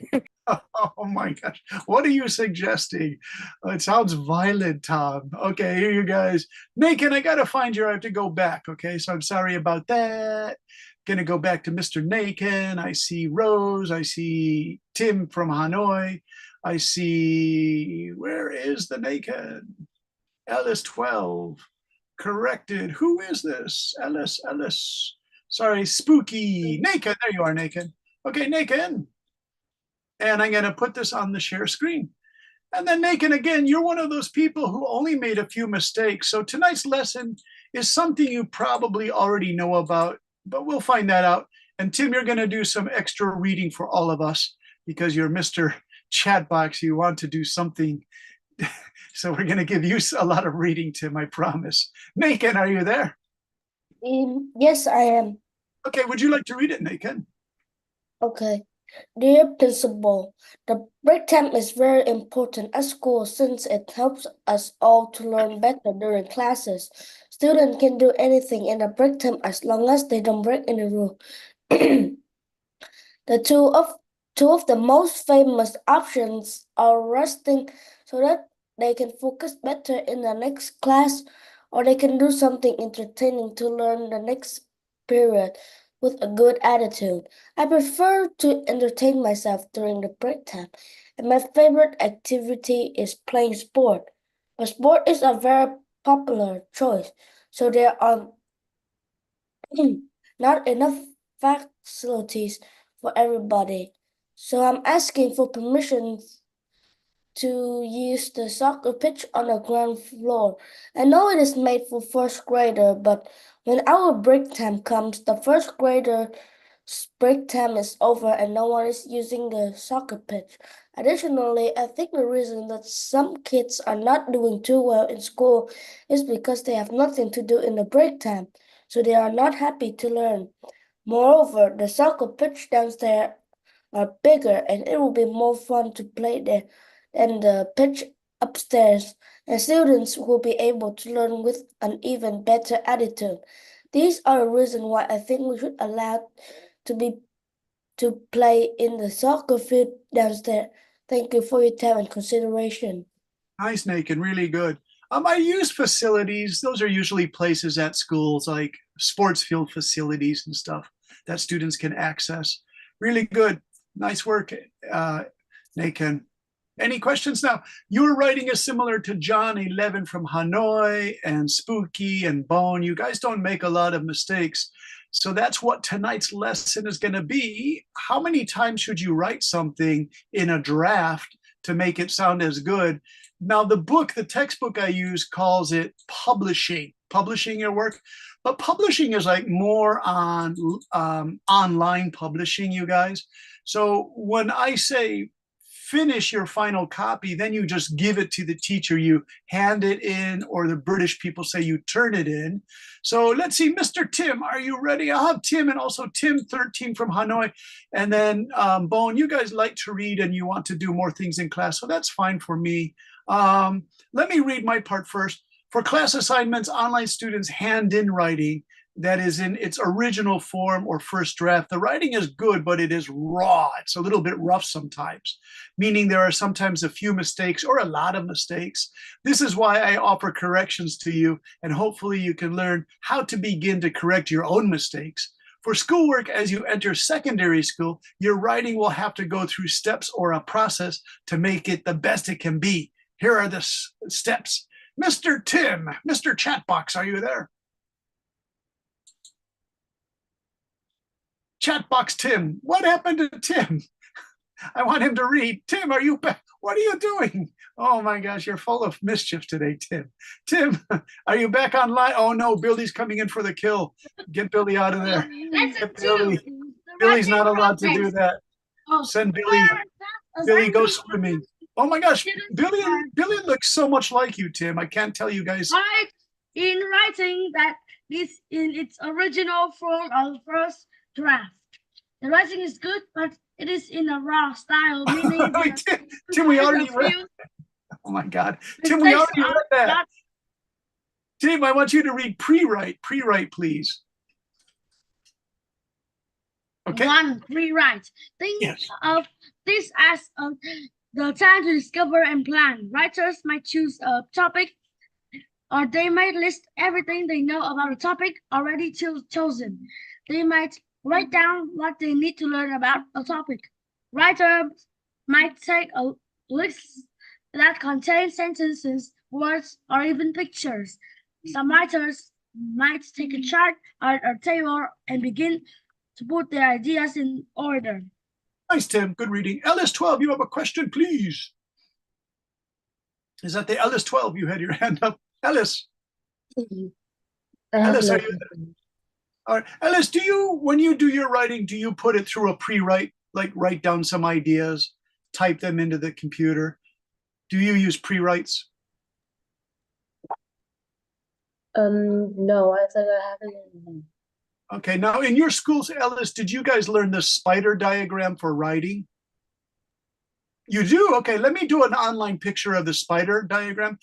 Oh my gosh. What are you suggesting? It sounds violent, Tom. Okay, here you guys. Naked, I got to find you. I have to go back, okay? So I'm sorry about that. Gonna go back to Mr. Naked. I see Rose. I see Tim from Hanoi. I see, where is the Naked? Ellis 12. Corrected. Who is this? Ellis. Sorry, Spooky. Naked. There you are, Naked. Okay, Naked. And I'm going to put this on the share screen. And then Nathan, again, you're one of those people who only made a few mistakes. So tonight's lesson is something you probably already know about, but we'll find that out. And Tim, you're going to do some extra reading for all of us because you're Mr. Chatbox. You want to do something. So we're going to give you a lot of reading, Tim, I promise. Nathan, are you there? Yes, I am. Okay, would you like to read it, Nathan? Okay. Dear Principal, the break time is very important at school since it helps us all to learn better during classes. Students can do anything in the break time as long as they don't break any rule. The two of the most famous options are resting so that they can focus better in the next class, or they can do something entertaining to learn the next period with a good attitude. I prefer to entertain myself during the break time, and my favorite activity is playing sport. But sport is a very popular choice, so there are not enough facilities for everybody. So I'm asking for permission to use the soccer pitch on the ground floor. I know it is made for first grader, but when our break time comes, the first grader break time is over and no one is using the soccer pitch. Additionally, I think the reason that some kids are not doing too well in school is because they have nothing to do in the break time, so they are not happy to learn. Moreover, the soccer pitch downstairs are bigger and it will be more fun to play there than the pitch upstairs, and students will be able to learn with an even better attitude. These are the reasons why I think we should allow to play in the soccer field downstairs. Thank you for your time and consideration. Nice, Nathan, really good. I use facilities. Those are usually places at schools like sports field facilities and stuff that students can access. Really good. Nice work, Nathan. Any questions now? Your writing is similar to John 11 from Hanoi and Spooky and Bone. You guys don't make a lot of mistakes. So that's what tonight's lesson is going to be. How many times should you write something in a draft to make it sound as good? Now, the textbook I use calls it publishing your work. But publishing is like more on online publishing, you guys. So when I say finish your final copy, then you just give it to the teacher. You hand it in, or the British people say you turn it in. So let's see, Mr. Tim, are you ready? I'll have Tim and also Tim 13 from Hanoi. And then Bone, you guys like to read and you want to do more things in class, so that's fine for me. Let me read my part first. For class assignments, online students hand in writing that is in its original form or first draft. The writing is good, but it is raw. It's a little bit rough sometimes, meaning there are sometimes a few mistakes or a lot of mistakes. This is why I offer corrections to you, and hopefully you can learn how to begin to correct your own mistakes. For schoolwork, as you enter secondary school, your writing will have to go through steps or a process to make it the best it can be. Here are the steps. Mr. Tim, Mr. Chatbox, are you there? Chatbox Tim, what happened to Tim? I want him to read. Tim, are you back? What are you doing? Oh my gosh, you're full of mischief today, Tim. Tim, are you back online? Oh no, Billy's coming in for the kill. Get Billy out of there. Get Billy. Billy's not allowed to do that. Send Billy. Billy, go swimming. Oh my gosh, Billy looks so much like you, Tim. I can't tell you guys. Right in writing that is in its original form of first draft. The writing is good, but it is in a raw style, meaning Tim, we already read. Oh my God, Tim, we already read that. Tim, I want you to read pre-write. Pre-write, please. Okay. One, pre-write. Think of this as the time to discover and plan. Writers might choose a topic, or they might list everything they know about a topic already chosen. They might write down what they need to learn about a topic. Writers might take a list that contains sentences, words, or even pictures. Some writers might take a chart or a table and begin to put their ideas in order. Nice, Tim. Good reading. LS12, you have a question, please. Is that the Ellis 12? You had your hand up. Ellis. I have Ellis, no are you there? All right. Ellis, when you do your writing, do you put it through a pre-write, like write down some ideas, type them into the computer? Do you use pre-writes? No, I think I haven't. Okay, now in your schools, Ellis, did you guys learn the spider diagram for writing? You do? Okay, let me do an online picture of the spider diagram.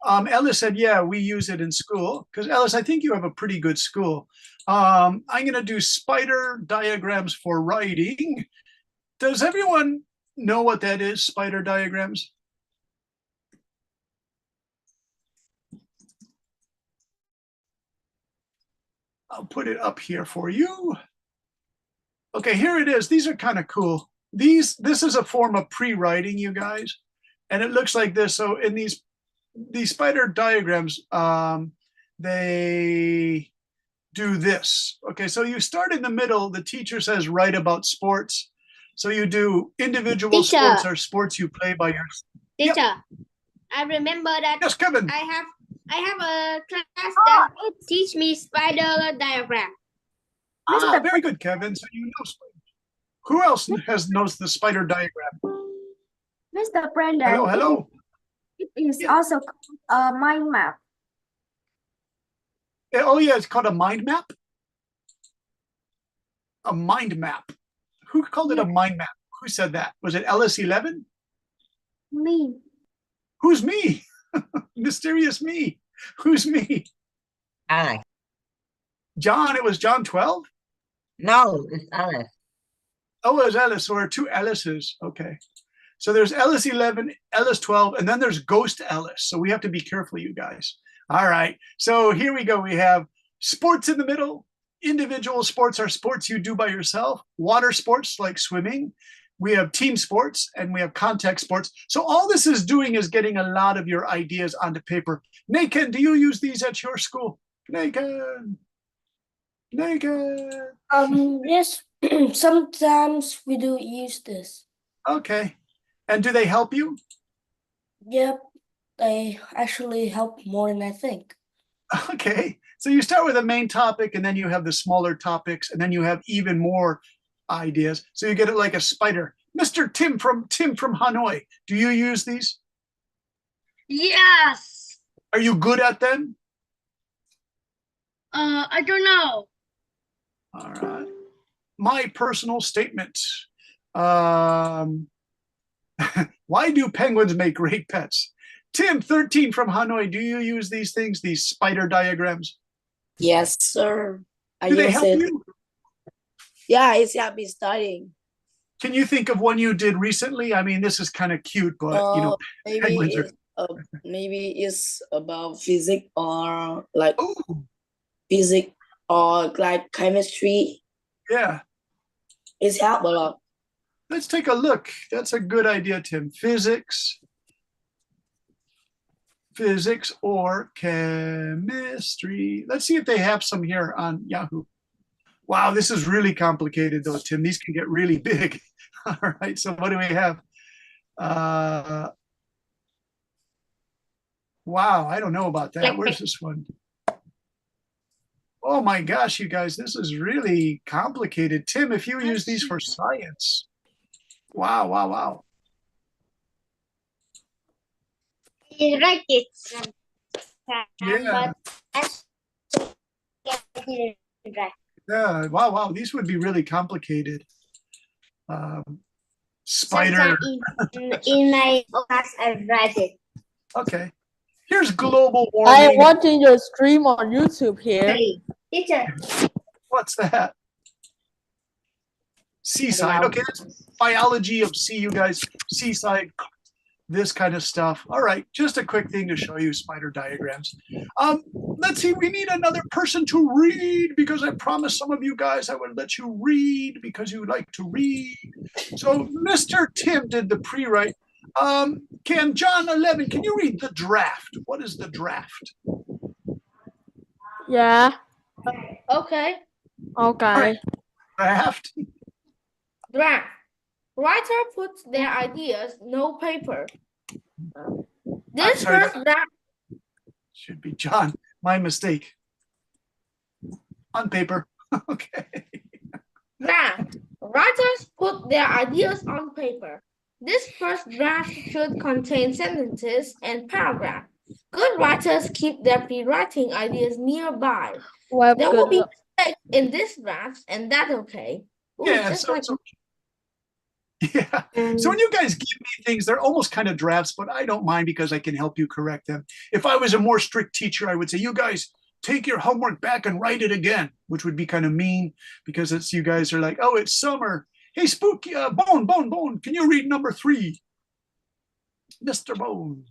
Ellis said, yeah, we use it in school. Because Ellis, I think you have a pretty good school. I'm going to do spider diagrams for writing. Does everyone know what that is, spider diagrams? I'll put it up here for you. Okay, here it is. These are kind of cool. This is a form of pre-writing, you guys, and it looks like this. So in these spider diagrams, they do this. Okay, so you start in the middle. The teacher says write about sports. So you do individual Teacher. sports or sports you play by yourself. Teacher, Yep. I remember that Yes, Kevin. I have a class that teach me spider diagram. Oh, very good, Kevin. So you know spider. Who else knows the spider diagram? Mr. Brandon. Hello, hello. It is Yeah. also called a mind map. Oh yeah, it's called a mind map. A mind map. Who called it a mind map? Who said that? Was it LS11? Me. Who's me? Mysterious me. Who's me? Alex. John. It was John 12? No, it's Alex. Oh, it was Ellis. So there are two Ellises. Okay. So there's LS11, LS12, and then there's Ghost Ellis. So we have to be careful, you guys. All right. So here we go. We have sports in the middle. Individual sports are sports you do by yourself. Water sports like swimming. We have team sports and we have contact sports. So all this is doing is getting a lot of your ideas onto paper. Naken, do you use these at your school? Naken. Yes, sometimes we do use this. Okay. And do they help you? Yep, they actually help more than I think. Okay. So you start with a main topic and then you have the smaller topics and then you have even more ideas. So you get it like a spider. Mr. Tim from Hanoi, do you use these? Yes. Are you good at them? I don't know. All right. My personal statement. Why do penguins make great pets? Tim, 13 from Hanoi, do you use these things, these spider diagrams? Yes, sir. I Do they use help it. you? Yeah, it's helped me studying. Can you think of one you did recently? I mean, this is kind of cute, but you know, Maybe penguins are. maybe it's about physics or like Oh, physics or like chemistry. yeah. It's helped a lot. Let's take a look. That's a good idea, Tim. Physics or chemistry. Let's see if they have some here on Yahoo. Wow, this is really complicated though, Tim. These can get really big. All right, so what do we have? Wow, I don't know about that. Where's this one? Oh my gosh, you guys, this is really complicated. Tim, if you use these for science. Wow, wow, wow. You write it. Yeah. Yeah, wow, wow. These would be really complicated. Spider. In my class, I write it. Okay. Here's global I am warming. watching your stream on YouTube here. Hey, teacher. What's that? Seaside. Okay, that's biology of sea, you guys. Seaside, this kind of stuff. All right, just a quick thing to show you spider diagrams. Let's see, we need another person to read because I promised some of you guys I would let you read because you like to read. So Mr. Tim did the pre-write. Can John 11, can you read the draft? What is the draft? Yeah. Okay. Okay. Draft? Draft. Writer puts their ideas no paper. This sorry, first draft, should be John. My mistake. On paper. Okay. draft. Writers put their ideas on paper. This first draft should contain sentences and paragraphs. Good writers keep their pre-writing ideas nearby. Well, There good. will be mistakes in this draft, and that's okay. Ooh, Yeah, just like yeah. So when you guys give me things, they're almost kind of drafts, but I don't mind because I can help you correct them. If I was a more strict teacher, I would say, you guys take your homework back and write it again, which would be kind of mean because it's you guys are like, oh, it's summer. Hey, Spooky, Bone, can you read number 3? Mr. Bone.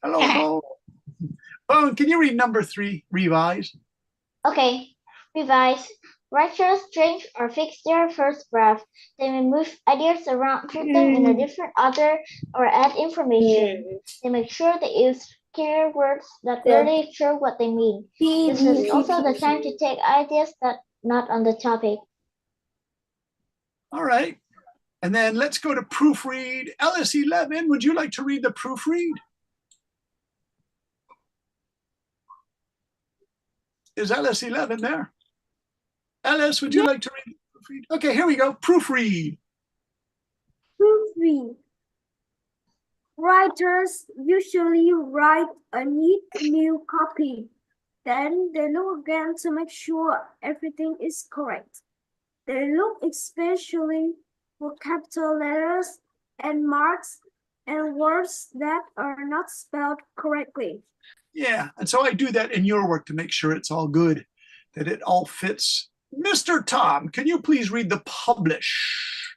Hello, Bone. Bone, can you read number 3? Revise. Okay, revise. Writers change or fix their first draft. They may move ideas around, put them in a different order, or add information. They make sure they use clear words that really show what they mean. This is also the time to take ideas that not on the topic. All right. And then let's go to proofread. LS11, would you like to read the proofread? Is LS11 there? LS, would you like to read the proofread? Okay, here we go. Proofread. Proofread. Writers usually write a neat new copy. Then they look again to make sure everything is correct. They look especially for capital letters and marks and words that are not spelled correctly. Yeah, and so I do that in your work to make sure it's all good, that it all fits. Mr. Tom, can you please read the publish?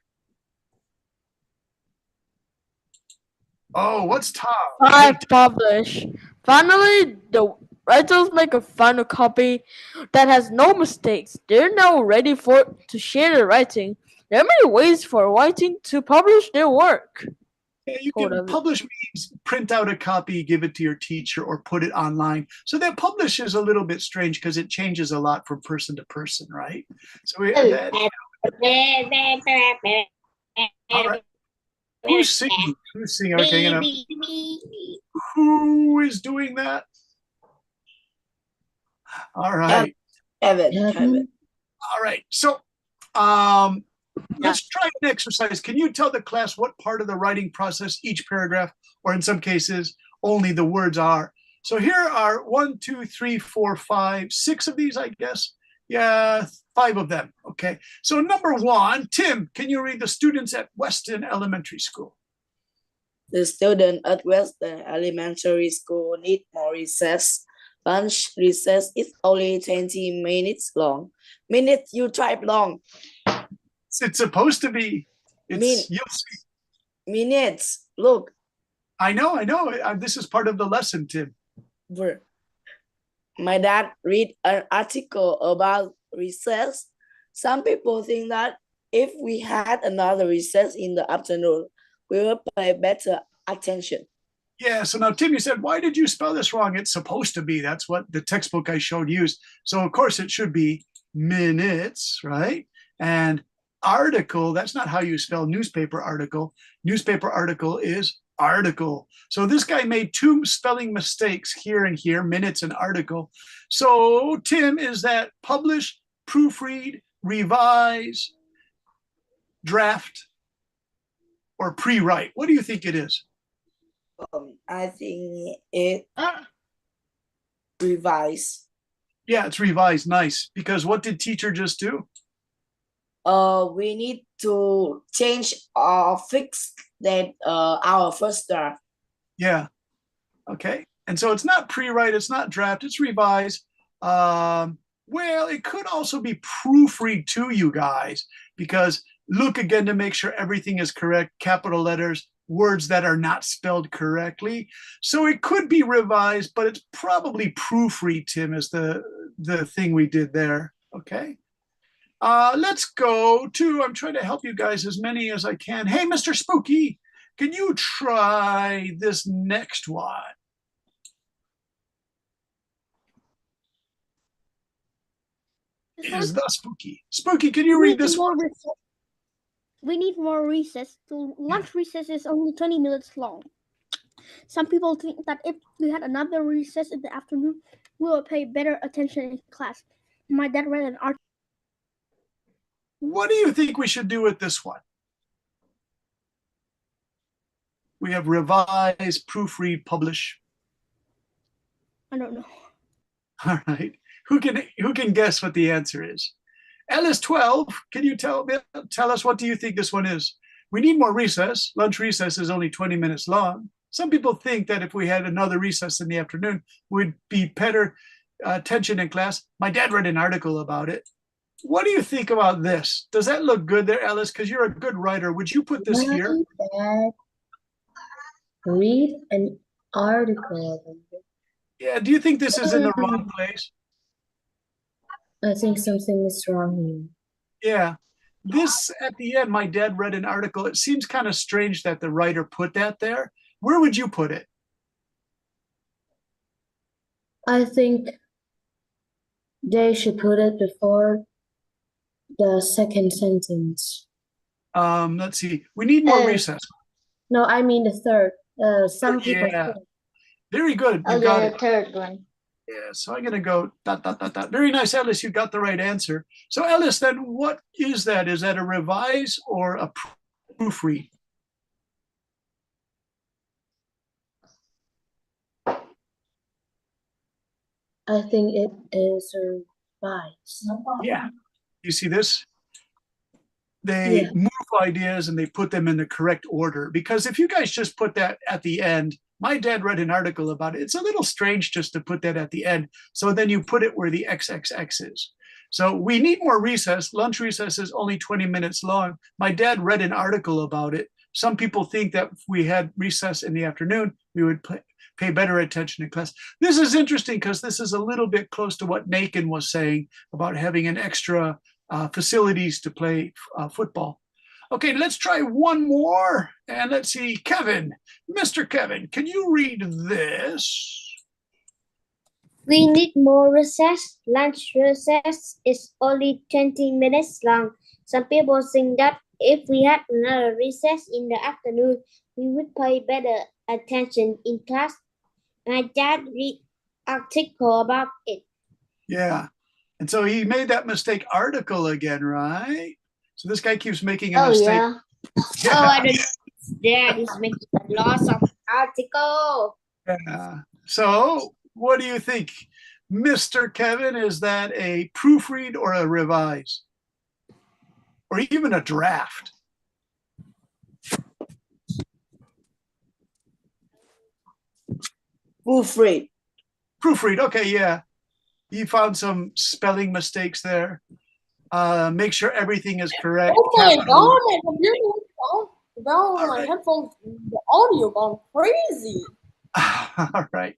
Oh, what's Tom? I publish. Finally, the writers make a final copy that has no mistakes. They're now ready to share their writing. There are many ways for writing to publish their work. Yeah, you can publish means print out a copy, give it to your teacher, or put it online. So that publish is a little bit strange because it changes a lot from person to person, right? So we that, all right. Who's singing? Who's singing? Okay, who is doing that? All right. Kevin. All right. So let's try an exercise. Can you tell the class what part of the writing process each paragraph, or in some cases, only the words are? So here are 1, 2, 3, 4, 5, 6 of these, I guess. Yeah, 5 of them. Okay. So number 1, Tim, can you read the students at Weston Elementary School? The students at Weston Elementary School need more recess. Lunch recess is only 20 minutes long. Minutes you type long. It's supposed to be. It's you'll see. Minutes. Look. I know. This is part of the lesson, Tim. My dad read an article about recess. Some people think that if we had another recess in the afternoon, we will pay better attention. Yeah, so now Tim, you said, why did you spell this wrong? It's supposed to be. That's what the textbook I showed used. So of course it should be minutes, right? And article, that's not how you spell newspaper article. Newspaper article is article. So this guy made 2 spelling mistakes here and here, minutes and article. So Tim, is that publish, proofread, revise, draft, or pre-write? What do you think it is? I think it revise. Yeah, it's revised. Nice. Because what did teacher just do? We need to change or fix that our first draft. Yeah. Okay. And so it's not pre-write, it's not draft, it's revise. Well, it could also be proofread too, you guys, because look again to make sure everything is correct, capital letters, words that are not spelled correctly. So it could be revised, but it's probably proofread, Tim, is the thing we did there. Okay. Let's go to, I'm trying to help you guys as many as I can. Hey, Mr. Spooky, can you try this next one? Is the Spooky. Spooky, can you read this one? We need more recess. So lunch recess is only 20 minutes long. Some people think that if we had another recess in the afternoon, we would pay better attention in class. My dad read an article. What do you think we should do with this one? We have revise, proofread, publish. I don't know. All right. Who can guess what the answer is? Alice 12, can you tell us what do you think this one is? We need more recess. Lunch recess is only 20 minutes long. Some people think that if we had another recess in the afternoon, we'd be better attention in class. My dad read an article about it. What do you think about this? Does that look good there, Alice? Because you're a good writer. Would you put this here? Dad read an article. Yeah, do you think this is in the wrong place? I think something is wrong here. Yeah. This at the end, my dad read an article. It seems kind of strange that the writer put that there. Where would you put it? I think they should put it before the second sentence. Let's see. We need more recess. No, I mean the third. Some people Yeah. think. Very good. You Oh, got yeah, it. the third one. Yeah, so I'm gonna go dot dot dot dot. Very nice, Ellis. You got the right answer. So Ellis, then what is that? Is that a revise or a proofread? I think it is a revise. Yeah. You see this? They move ideas and they put them in the correct order. Because if you guys just put that at the end, my dad read an article about it. It's a little strange just to put that at the end. So then you put it where the XXX is. So we need more recess. Lunch recess is only 20 minutes long. My dad read an article about it. Some people think that if we had recess in the afternoon, we would pay better attention in class. This is interesting because this is a little bit close to what Nakin was saying about having an extra facilities to play football. Okay, let's try one more. And let's see, Kevin. Mr. Kevin, can you read this? We need more recess. Lunch recess is only 20 minutes long. Some people think that if we had another recess in the afternoon, we would pay better attention in class. My dad read article about it. Yeah. And so he made that mistake article again, right? So this guy keeps making a mistake. Yeah. Yeah. Oh, I don't know. Dad is making a loss of article. Yeah. So what do you think, Mr. Kevin? Is that a proofread or a revise? Or even a draft? Proofread. Proofread, okay, yeah. You found some spelling mistakes there. Make sure everything is correct. Oh my Capital. god, my computer down my headphones, the audio gone crazy. All right.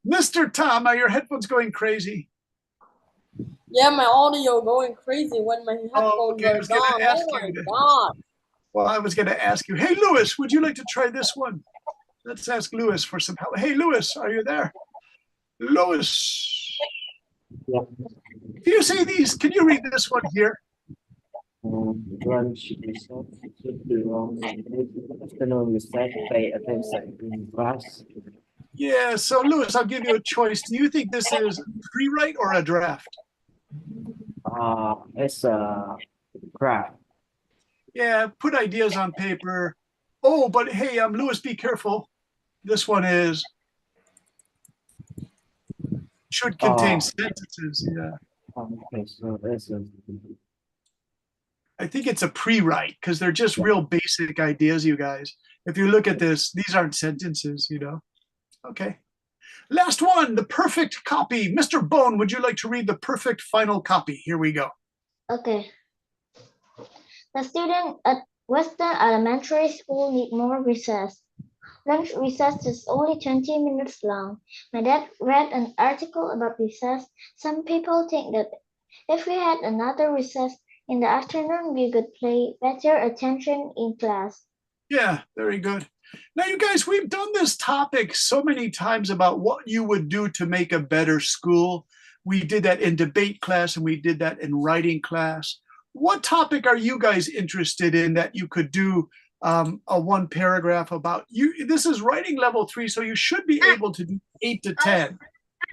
Mr. Tom, are your headphones going crazy? Yeah, my audio going crazy when my headphones okay, I are was gonna gone. ask Oh my you to- god. Well, I was going to ask you, hey, Lewis, would you like to try this one? Let's ask Lewis for some help. Hey, Lewis, are you there? Lewis. Yeah. Do you see these? Can you read this one here? Lunch recess should be long. Afternoon recess, pay attention in class. Yeah, so Lewis, I'll give you a choice. Do you think this is pre-write or a draft? It's a craft. Yeah, put ideas on paper. Oh, but hey, Lewis, be careful. This one is should contain sentences. Yeah. Okay, so this is I think it's a pre-write because they're just real basic ideas, you guys. If you look at this, these aren't sentences, you know. Okay. Last one, the perfect copy. Mr. Bone, would you like to read the perfect final copy? Here we go. Okay. The student at Western Elementary School need more recess. Lunch recess is only 20 minutes long. My dad read an article about recess. Some people think that if we had another recess in the afternoon, we could pay better attention in class. Yeah, very good. Now, you guys, we've done this topic so many times about what you would do to make a better school. We did that in debate class and we did that in writing class. What topic are you guys interested in that you could do a one paragraph about you. This is writing level 3, so you should be able to do 8 to 10.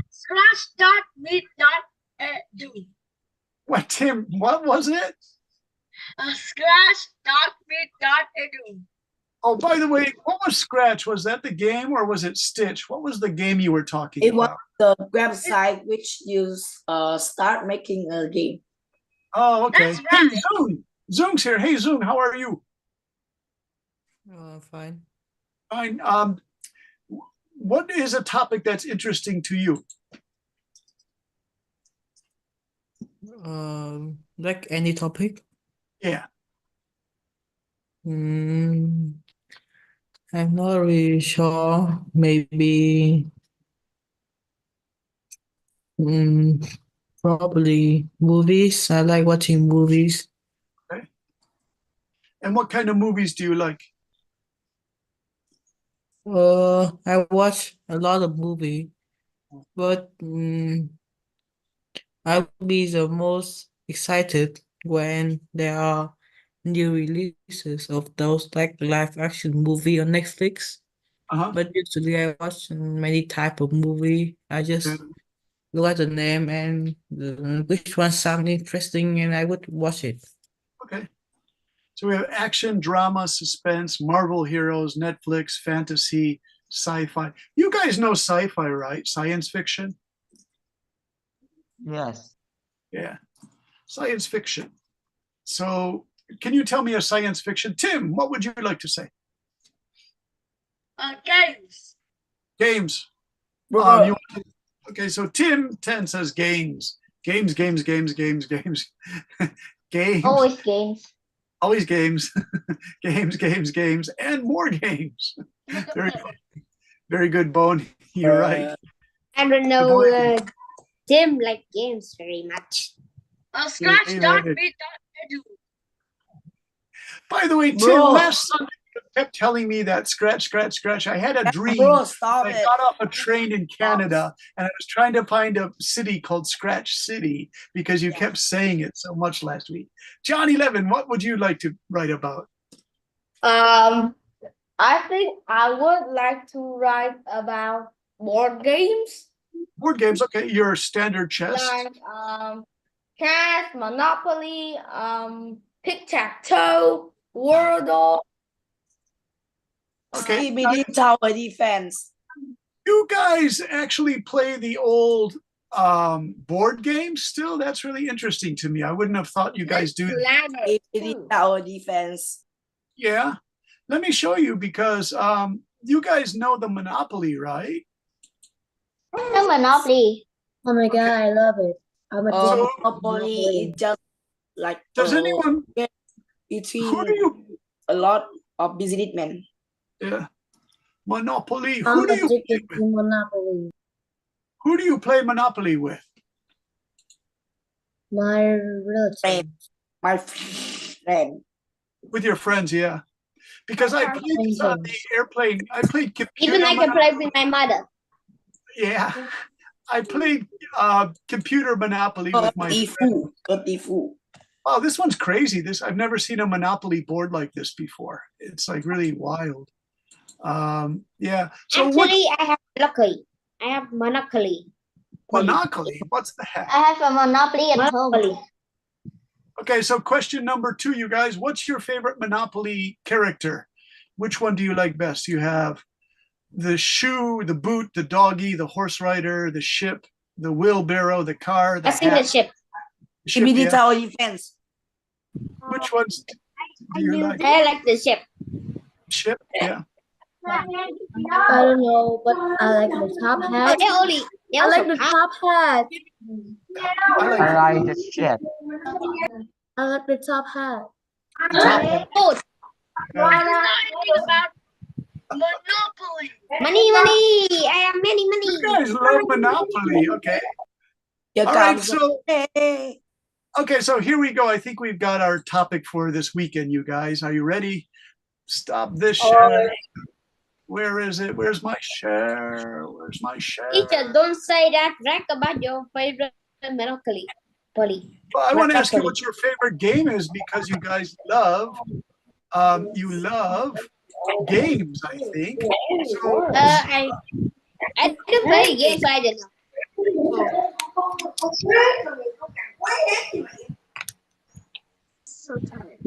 Scratch.meet.edu. What, Tim? What was it? Scratch.meet.edu. Oh, by the way, what was Scratch? Was that the game or was it Stitch? What was the game you were talking It was about? the website which you start making a game. Oh, okay. That's right. Hey, Zoom. Zoom's here. Hey, Zoom, how are you? Fine. Fine. What is a topic that's interesting to you? Like any topic. Yeah. I'm not really sure. Maybe probably movies. I like watching movies. Okay. And what kind of movies do you like? I watch a lot of movie, but I'll be the most excited when there are new releases of those like live action movie on Netflix. But usually I watch many type of movie. I just look at the name and which one sound interesting and I would watch it. Okay. So we have action, drama, suspense, Marvel heroes, Netflix, fantasy, sci-fi. You guys know sci-fi, right? Science fiction? Yes. Yeah. Science fiction. So can you tell me a science fiction? Tim, what would you like to say? Games. Games. Okay, so Tim 10 says games. Games. Games. Games. Always games. Always games. Games, and more games. Very good. Very good, Bone. You're right. I don't know. Tim like games very much. Scratch.meet.edu. By the way, Tim, Bro. last Sunday you kept telling me that scratch. I had a dream. Bro, stop I it. got off a train in Canada and I was trying to find a city called Scratch City because you kept saying it so much last week. John 11, what would you like to write about? I think I would like to write about board games. Board games, okay. Your standard chess. Like chess, Monopoly, tic-tac-toe, Wordle. Okay. CBD Tower Defense. You guys actually play the old board games still? That's really interesting to me. I wouldn't have thought you guys do that. CBD Tower Defense. Yeah. Let me show you because you guys know the Monopoly, right? No Monopoly. Oh my God, I love it. I'm addicted to Monopoly is just like does anyone between a lot of businessmen. Yeah. Monopoly. I'm Who do you addicted to Monopoly. Who do you play Monopoly with? My relative. My friend. With your friends, yeah. Because I played this on the airplane. I played computer. Even I can play with my mother. Yeah. I played computer Monopoly with my friend. Wow, this one's crazy. I've never seen a Monopoly board like this before. It's like really wild. Yeah. So Actually, I have Monopoly. I have Monopoly. Monopoly? What's the heck? I have a Monopoly at home. Okay, so question number 2, you guys. What's your favorite Monopoly character? Which one do you like best? You have the shoe, the boot, the doggy, the horse rider, the ship, the wheelbarrow, the car, the I think the ship. CBD Tower Defense. Which ones do you like? I like the ship. Ship, yeah. I don't know, but I like the top hat. I like the top hat. I like the ship. I like the top hat. Monopoly. Money. I have many money. You guys love Monopoly, okay. All right, so here we go. I think we've got our topic for this weekend, you guys. Are you ready? Stop this share. Where is it? Where's my share? Where's my share? Teacher, don't say that. Rank about your favorite Monopoly. Well, I want to ask you what your favorite game is because you guys love you love games, I think. So, I don't play games, so I don't know. So tired.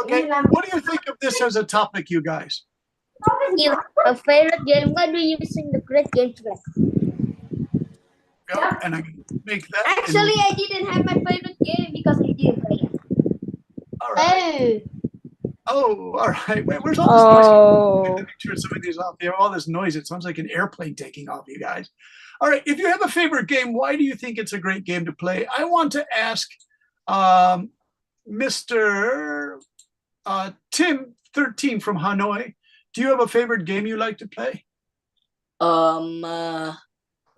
okay, what do you think of this as a topic, you guys? You have a favorite game? Why do you think the great game to play? Go, and I can make that. Actually, I didn't have my favorite game because I didn't play it. All right. Oh, all right. Wait, where's all this noise? Let me turn some of these off. You have all this noise. It sounds like an airplane taking off, you guys. All right. If you have a favorite game, why do you think it's a great game to play? I want to ask Mr. Tim 13 from Hanoi. Do you have a favorite game you like to play?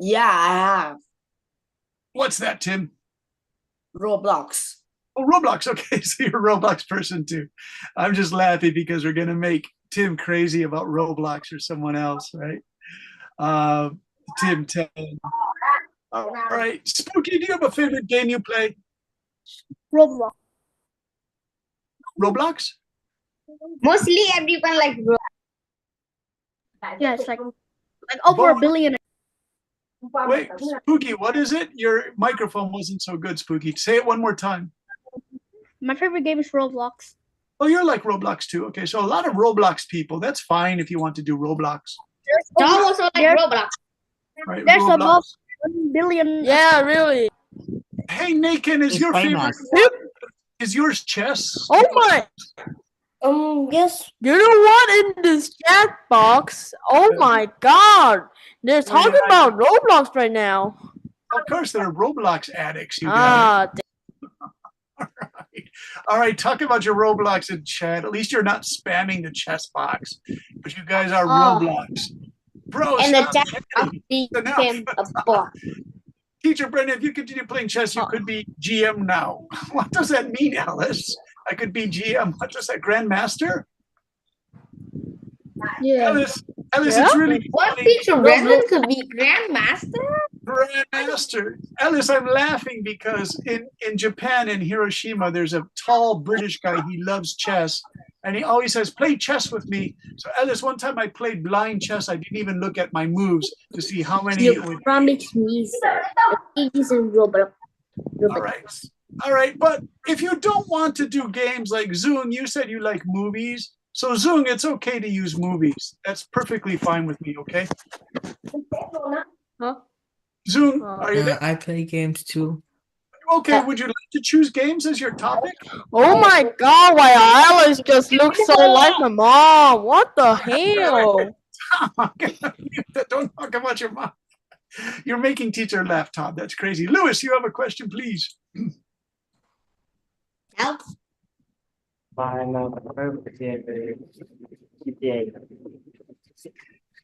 Yeah, I have. What's that, Tim? Roblox. Oh, Roblox. Okay, so you're a Roblox person too. I'm just laughing because we're gonna make Tim crazy about Roblox or someone else, right? Tim 10. All right, Spooky. Do you have a favorite game you play? Roblox. Roblox? Mostly everyone like Roblox. Yeah, it's like over a billion. Wait, Spooky, what is it? Your microphone wasn't so good, Spooky. Say it one more time. My favorite game is Roblox. Oh, you're like Roblox too. Okay, so a lot of Roblox people. That's fine if you want to do Roblox. Tom also like Roblox. Right, There's Roblox. about 1 billion. Yeah, really. Hey, Nakin, is It's your famous. favorite? Is yours chess? Oh my. Yes. You know what? In this chat box, oh my god, they're talking about Roblox right now. Of course, they're Roblox addicts, you guys. All right, talk about your Roblox in chat. At least you're not spamming the chess box, but you guys are Roblox. Bro, And the stop chat became a bot. Teacher Brendan, if you continue playing chess, you could be GM now. What does that mean, Alice? I could be GM. What does that, Grandmaster? Yeah. Alice, it's really What funny. Teacher Brendan could be Grandmaster? Grandmaster. Alice, I'm laughing because in Japan, in Hiroshima, there's a tall British guy. He loves chess. And he always says, play chess with me. So Alice, one time I played blind chess. I didn't even look at my moves to see how many it would. Promise me, sir. It is in Roblox. All right. All right. But if you don't want to do games like Zoom, you said you like movies. So Zoom, it's okay to use movies. That's perfectly fine with me, okay? Huh? Zoom, are you there? I play games too. Okay, would you like to choose games as your topic? Oh my god, why Alice just looks so like my mom? What the hell? Don't talk about your mom. You're making teacher laugh, Tom. That's crazy. Lewis, you have a question, please. Help.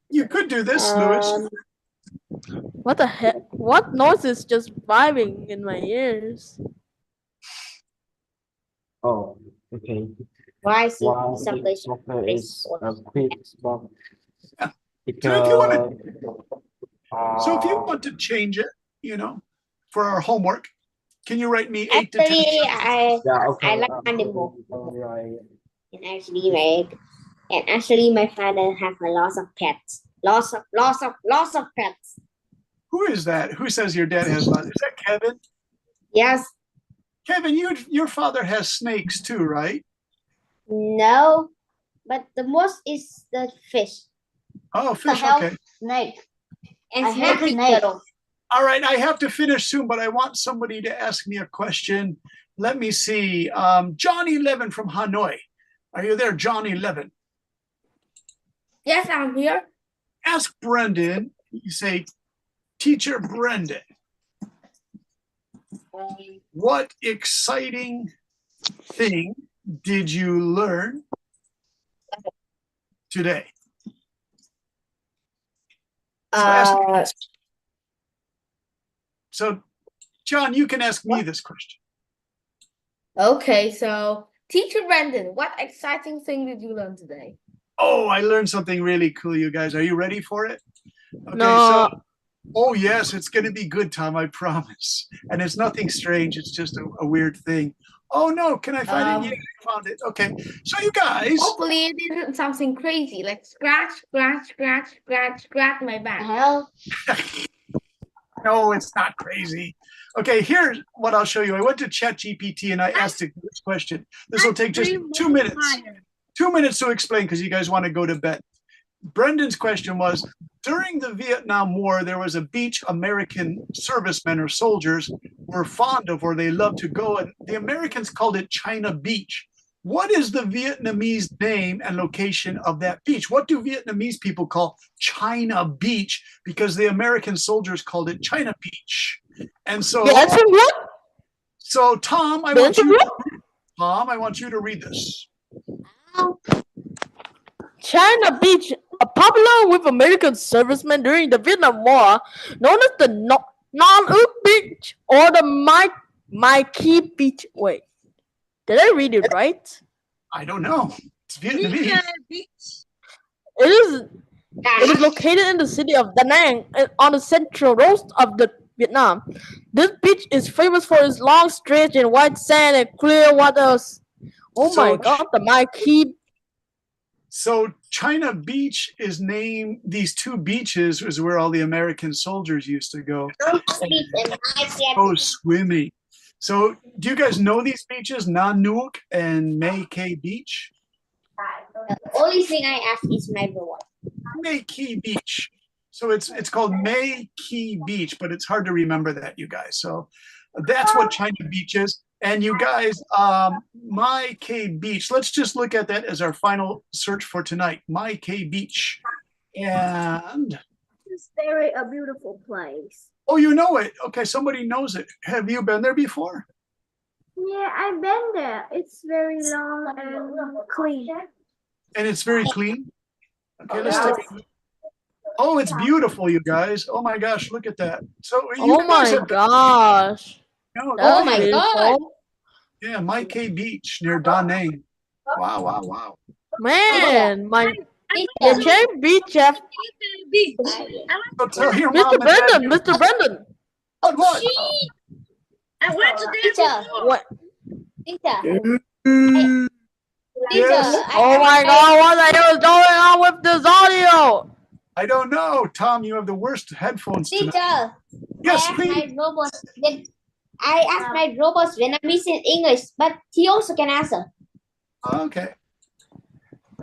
You could do this, Lewis. What the heck? What noise is just vibing in my ears? Oh, okay. Why is Why it someplace? soccer is a quick sport? Yeah. Because So if you want to change it, for our homework, can you write me 8 to 10? Actually, yeah, okay. I like animal. Right. And actually, my father have a lot of pets. Lots of pets. Who is that? Who says your dad has lots? Is that Kevin? Yes. Kevin, your father has snakes too, right? No, but the most is the fish. Oh, fish, okay. Snake. And I hate snake. snakes. All right, I have to finish soon, but I want somebody to ask me a question. Let me see. John 11 from Hanoi. Are you there, John 11? Yes, I'm here. Ask Brendan. You say, Teacher Brendan, what exciting thing did you learn today? So, John, you can ask me this question. Okay, so Teacher Brendan, what exciting thing did you learn today? Oh, I learned something really cool, you guys. Are you ready for it? Okay, No. Oh, yes, it's going to be good, Tom, I promise. And it's nothing strange. It's just a weird thing. Oh, no, can I find it? Yeah, I found it. Okay. So, you guys. Hopefully it isn't something crazy like scratch, scratch, scratch, scratch, scratch my back. Hell, No, it's not crazy. Okay, here's what I'll show you. I went to ChatGPT and I asked it this question. This will take just 2 minutes. 2 minutes to explain because you guys want to go to bed. Brendan's question was, during the Vietnam War, there was a beach American servicemen or soldiers were fond of, or they loved to go, and the Americans called it China Beach. What is the Vietnamese name and location of that beach? What do Vietnamese people call China Beach? Because the American soldiers called it China Beach. And so, The answer what? So Tom, I want you to read this. China Beach, a popular with American servicemen during the Vietnam War, known as the Non-Uk Beach or the Mai Key Beach. Wait, did I read it right? I don't know. It's Vietnamese. It is located in the city of Da Nang on the central coast of Vietnam. This beach is famous for its long stretch in white sand and clear waters. Oh my God, the Mai Key. So China Beach is named, these two beaches is where all the American soldiers used to go swimming. So do you guys know these beaches, Nanook and May Key Beach? The only thing I ask is my brother. May Key Beach. So it's called May Key Beach, but it's hard to remember that, you guys. So that's what China Beach is. And you guys, Mai Key Beach, let's just look at that as our final search for tonight. Mai Key Beach. And It's very a beautiful place. oh, you know it. Okay, somebody knows it. Have you been there before? Yeah, I've been there. It's very long and clean. And it's very clean? Okay, let's take a look. Oh, it's beautiful, you guys. Oh my gosh, look at that. So you Oh my gosh. Oh my God. Yeah, Mai Key Beach near Da Nang. Wow, wow, wow. Man, the Cherry Beach have So tell your mom Mr. Brendan, Mr. Brendan. What? I went to Teacher. What? Teacher. Yes. Oh my God, what the hell is going on with this audio? I don't know. Tom, you have the worst headphones tonight. Teacher. Yes, I asked please. I asked my robots Vietnamese in English, but he also can answer. Okay.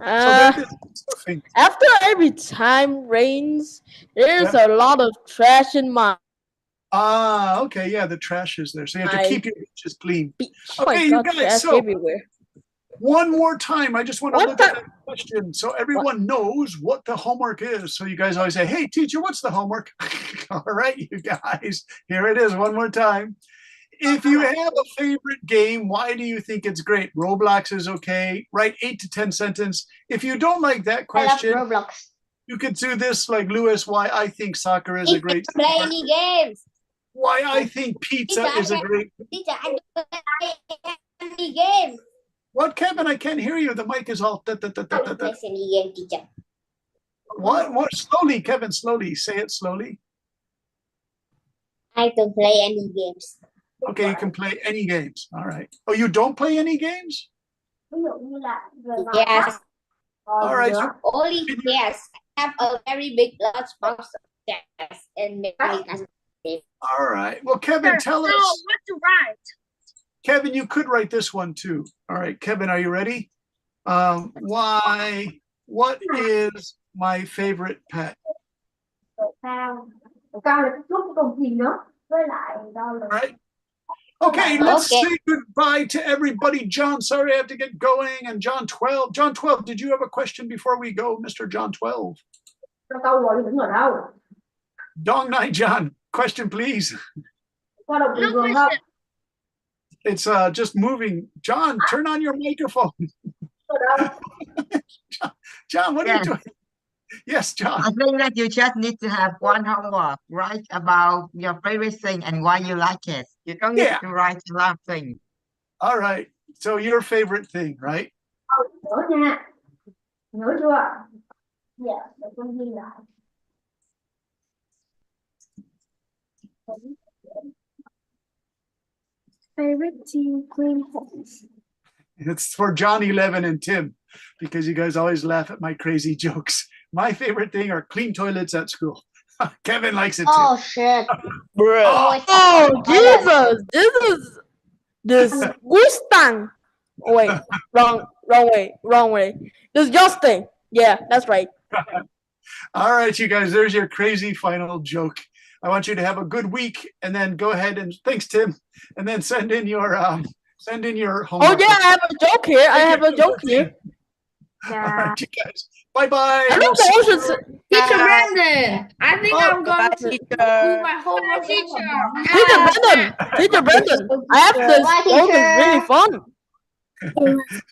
After every time rains, there's a lot of trash in my. Okay, yeah, the trash is there, so you have to keep your beaches clean. Oh my Okay, God, you guys. trash So everywhere. one more time, I just want to look at that question so everyone knows what the homework is. So you guys always say, "Hey, teacher, what's the homework?" All right, you guys, here it is one more time. If you have a favorite game, why do you think it's great? Roblox is okay. Write 8 to 10 sentences. If you don't like that question, I love Roblox. You could do this like Lewis, why I think soccer is a great Play sport. any games. Why I think pizza is a great. Teacher, I don't play any game. What, Kevin? I can't hear you. The mic is all. I don't play any game, teacher. What? More slowly, Kevin. Slowly. Say it slowly. I don't play any games. Okay, you can play any games. All right. Oh, you don't play any games? Yes. All right. So Only yes. I have a very big large box of chess and many games. all right. Well, Kevin, tell us. what to write. Kevin, you could write this one too. All right, Kevin, are you ready? What is my favorite pet? All right. Okay, let's say goodbye to everybody. John, sorry I have to get going. And John 12. John 12, did you have a question before we go, Mr. John 12? Dong night, John. Question, please. No question. It's just moving. John, turn on your microphone. John, what are you doing? Yes, John. I think that you just need to have one homework. Write about your favorite thing and why you like it. You don't need to write a lot of things. All right. So your favorite thing, right? Favorite team clean homes. It's for John 11 and Tim, because you guys always laugh at my crazy jokes. My favorite thing are clean toilets at school. Kevin likes it too. Oh shit. Oh, it's Oh toilet. Jesus! This is disgusting. Oh, wait, wrong way. Disgusting. Yeah, that's right. all right, you guys, there's your crazy final joke. I want you to have a good week, and then go ahead and thanks, Tim, and then send in your homework. Oh yeah, I have a joke here. I have a joke here. All right, you guys. Bye-bye. I We'll think see the you. ocean. Teacher Brandon, I think I'm going to do my homework. Teacher Brandon, I have this Bye, joke is really teacher. fun.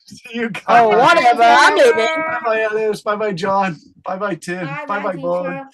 See you guys. Oh, whatever. I'm leaving. Bye-bye, Alice. Bye-bye, John. Bye-bye, Tim. Bye, Bye-bye, Boy. teacher.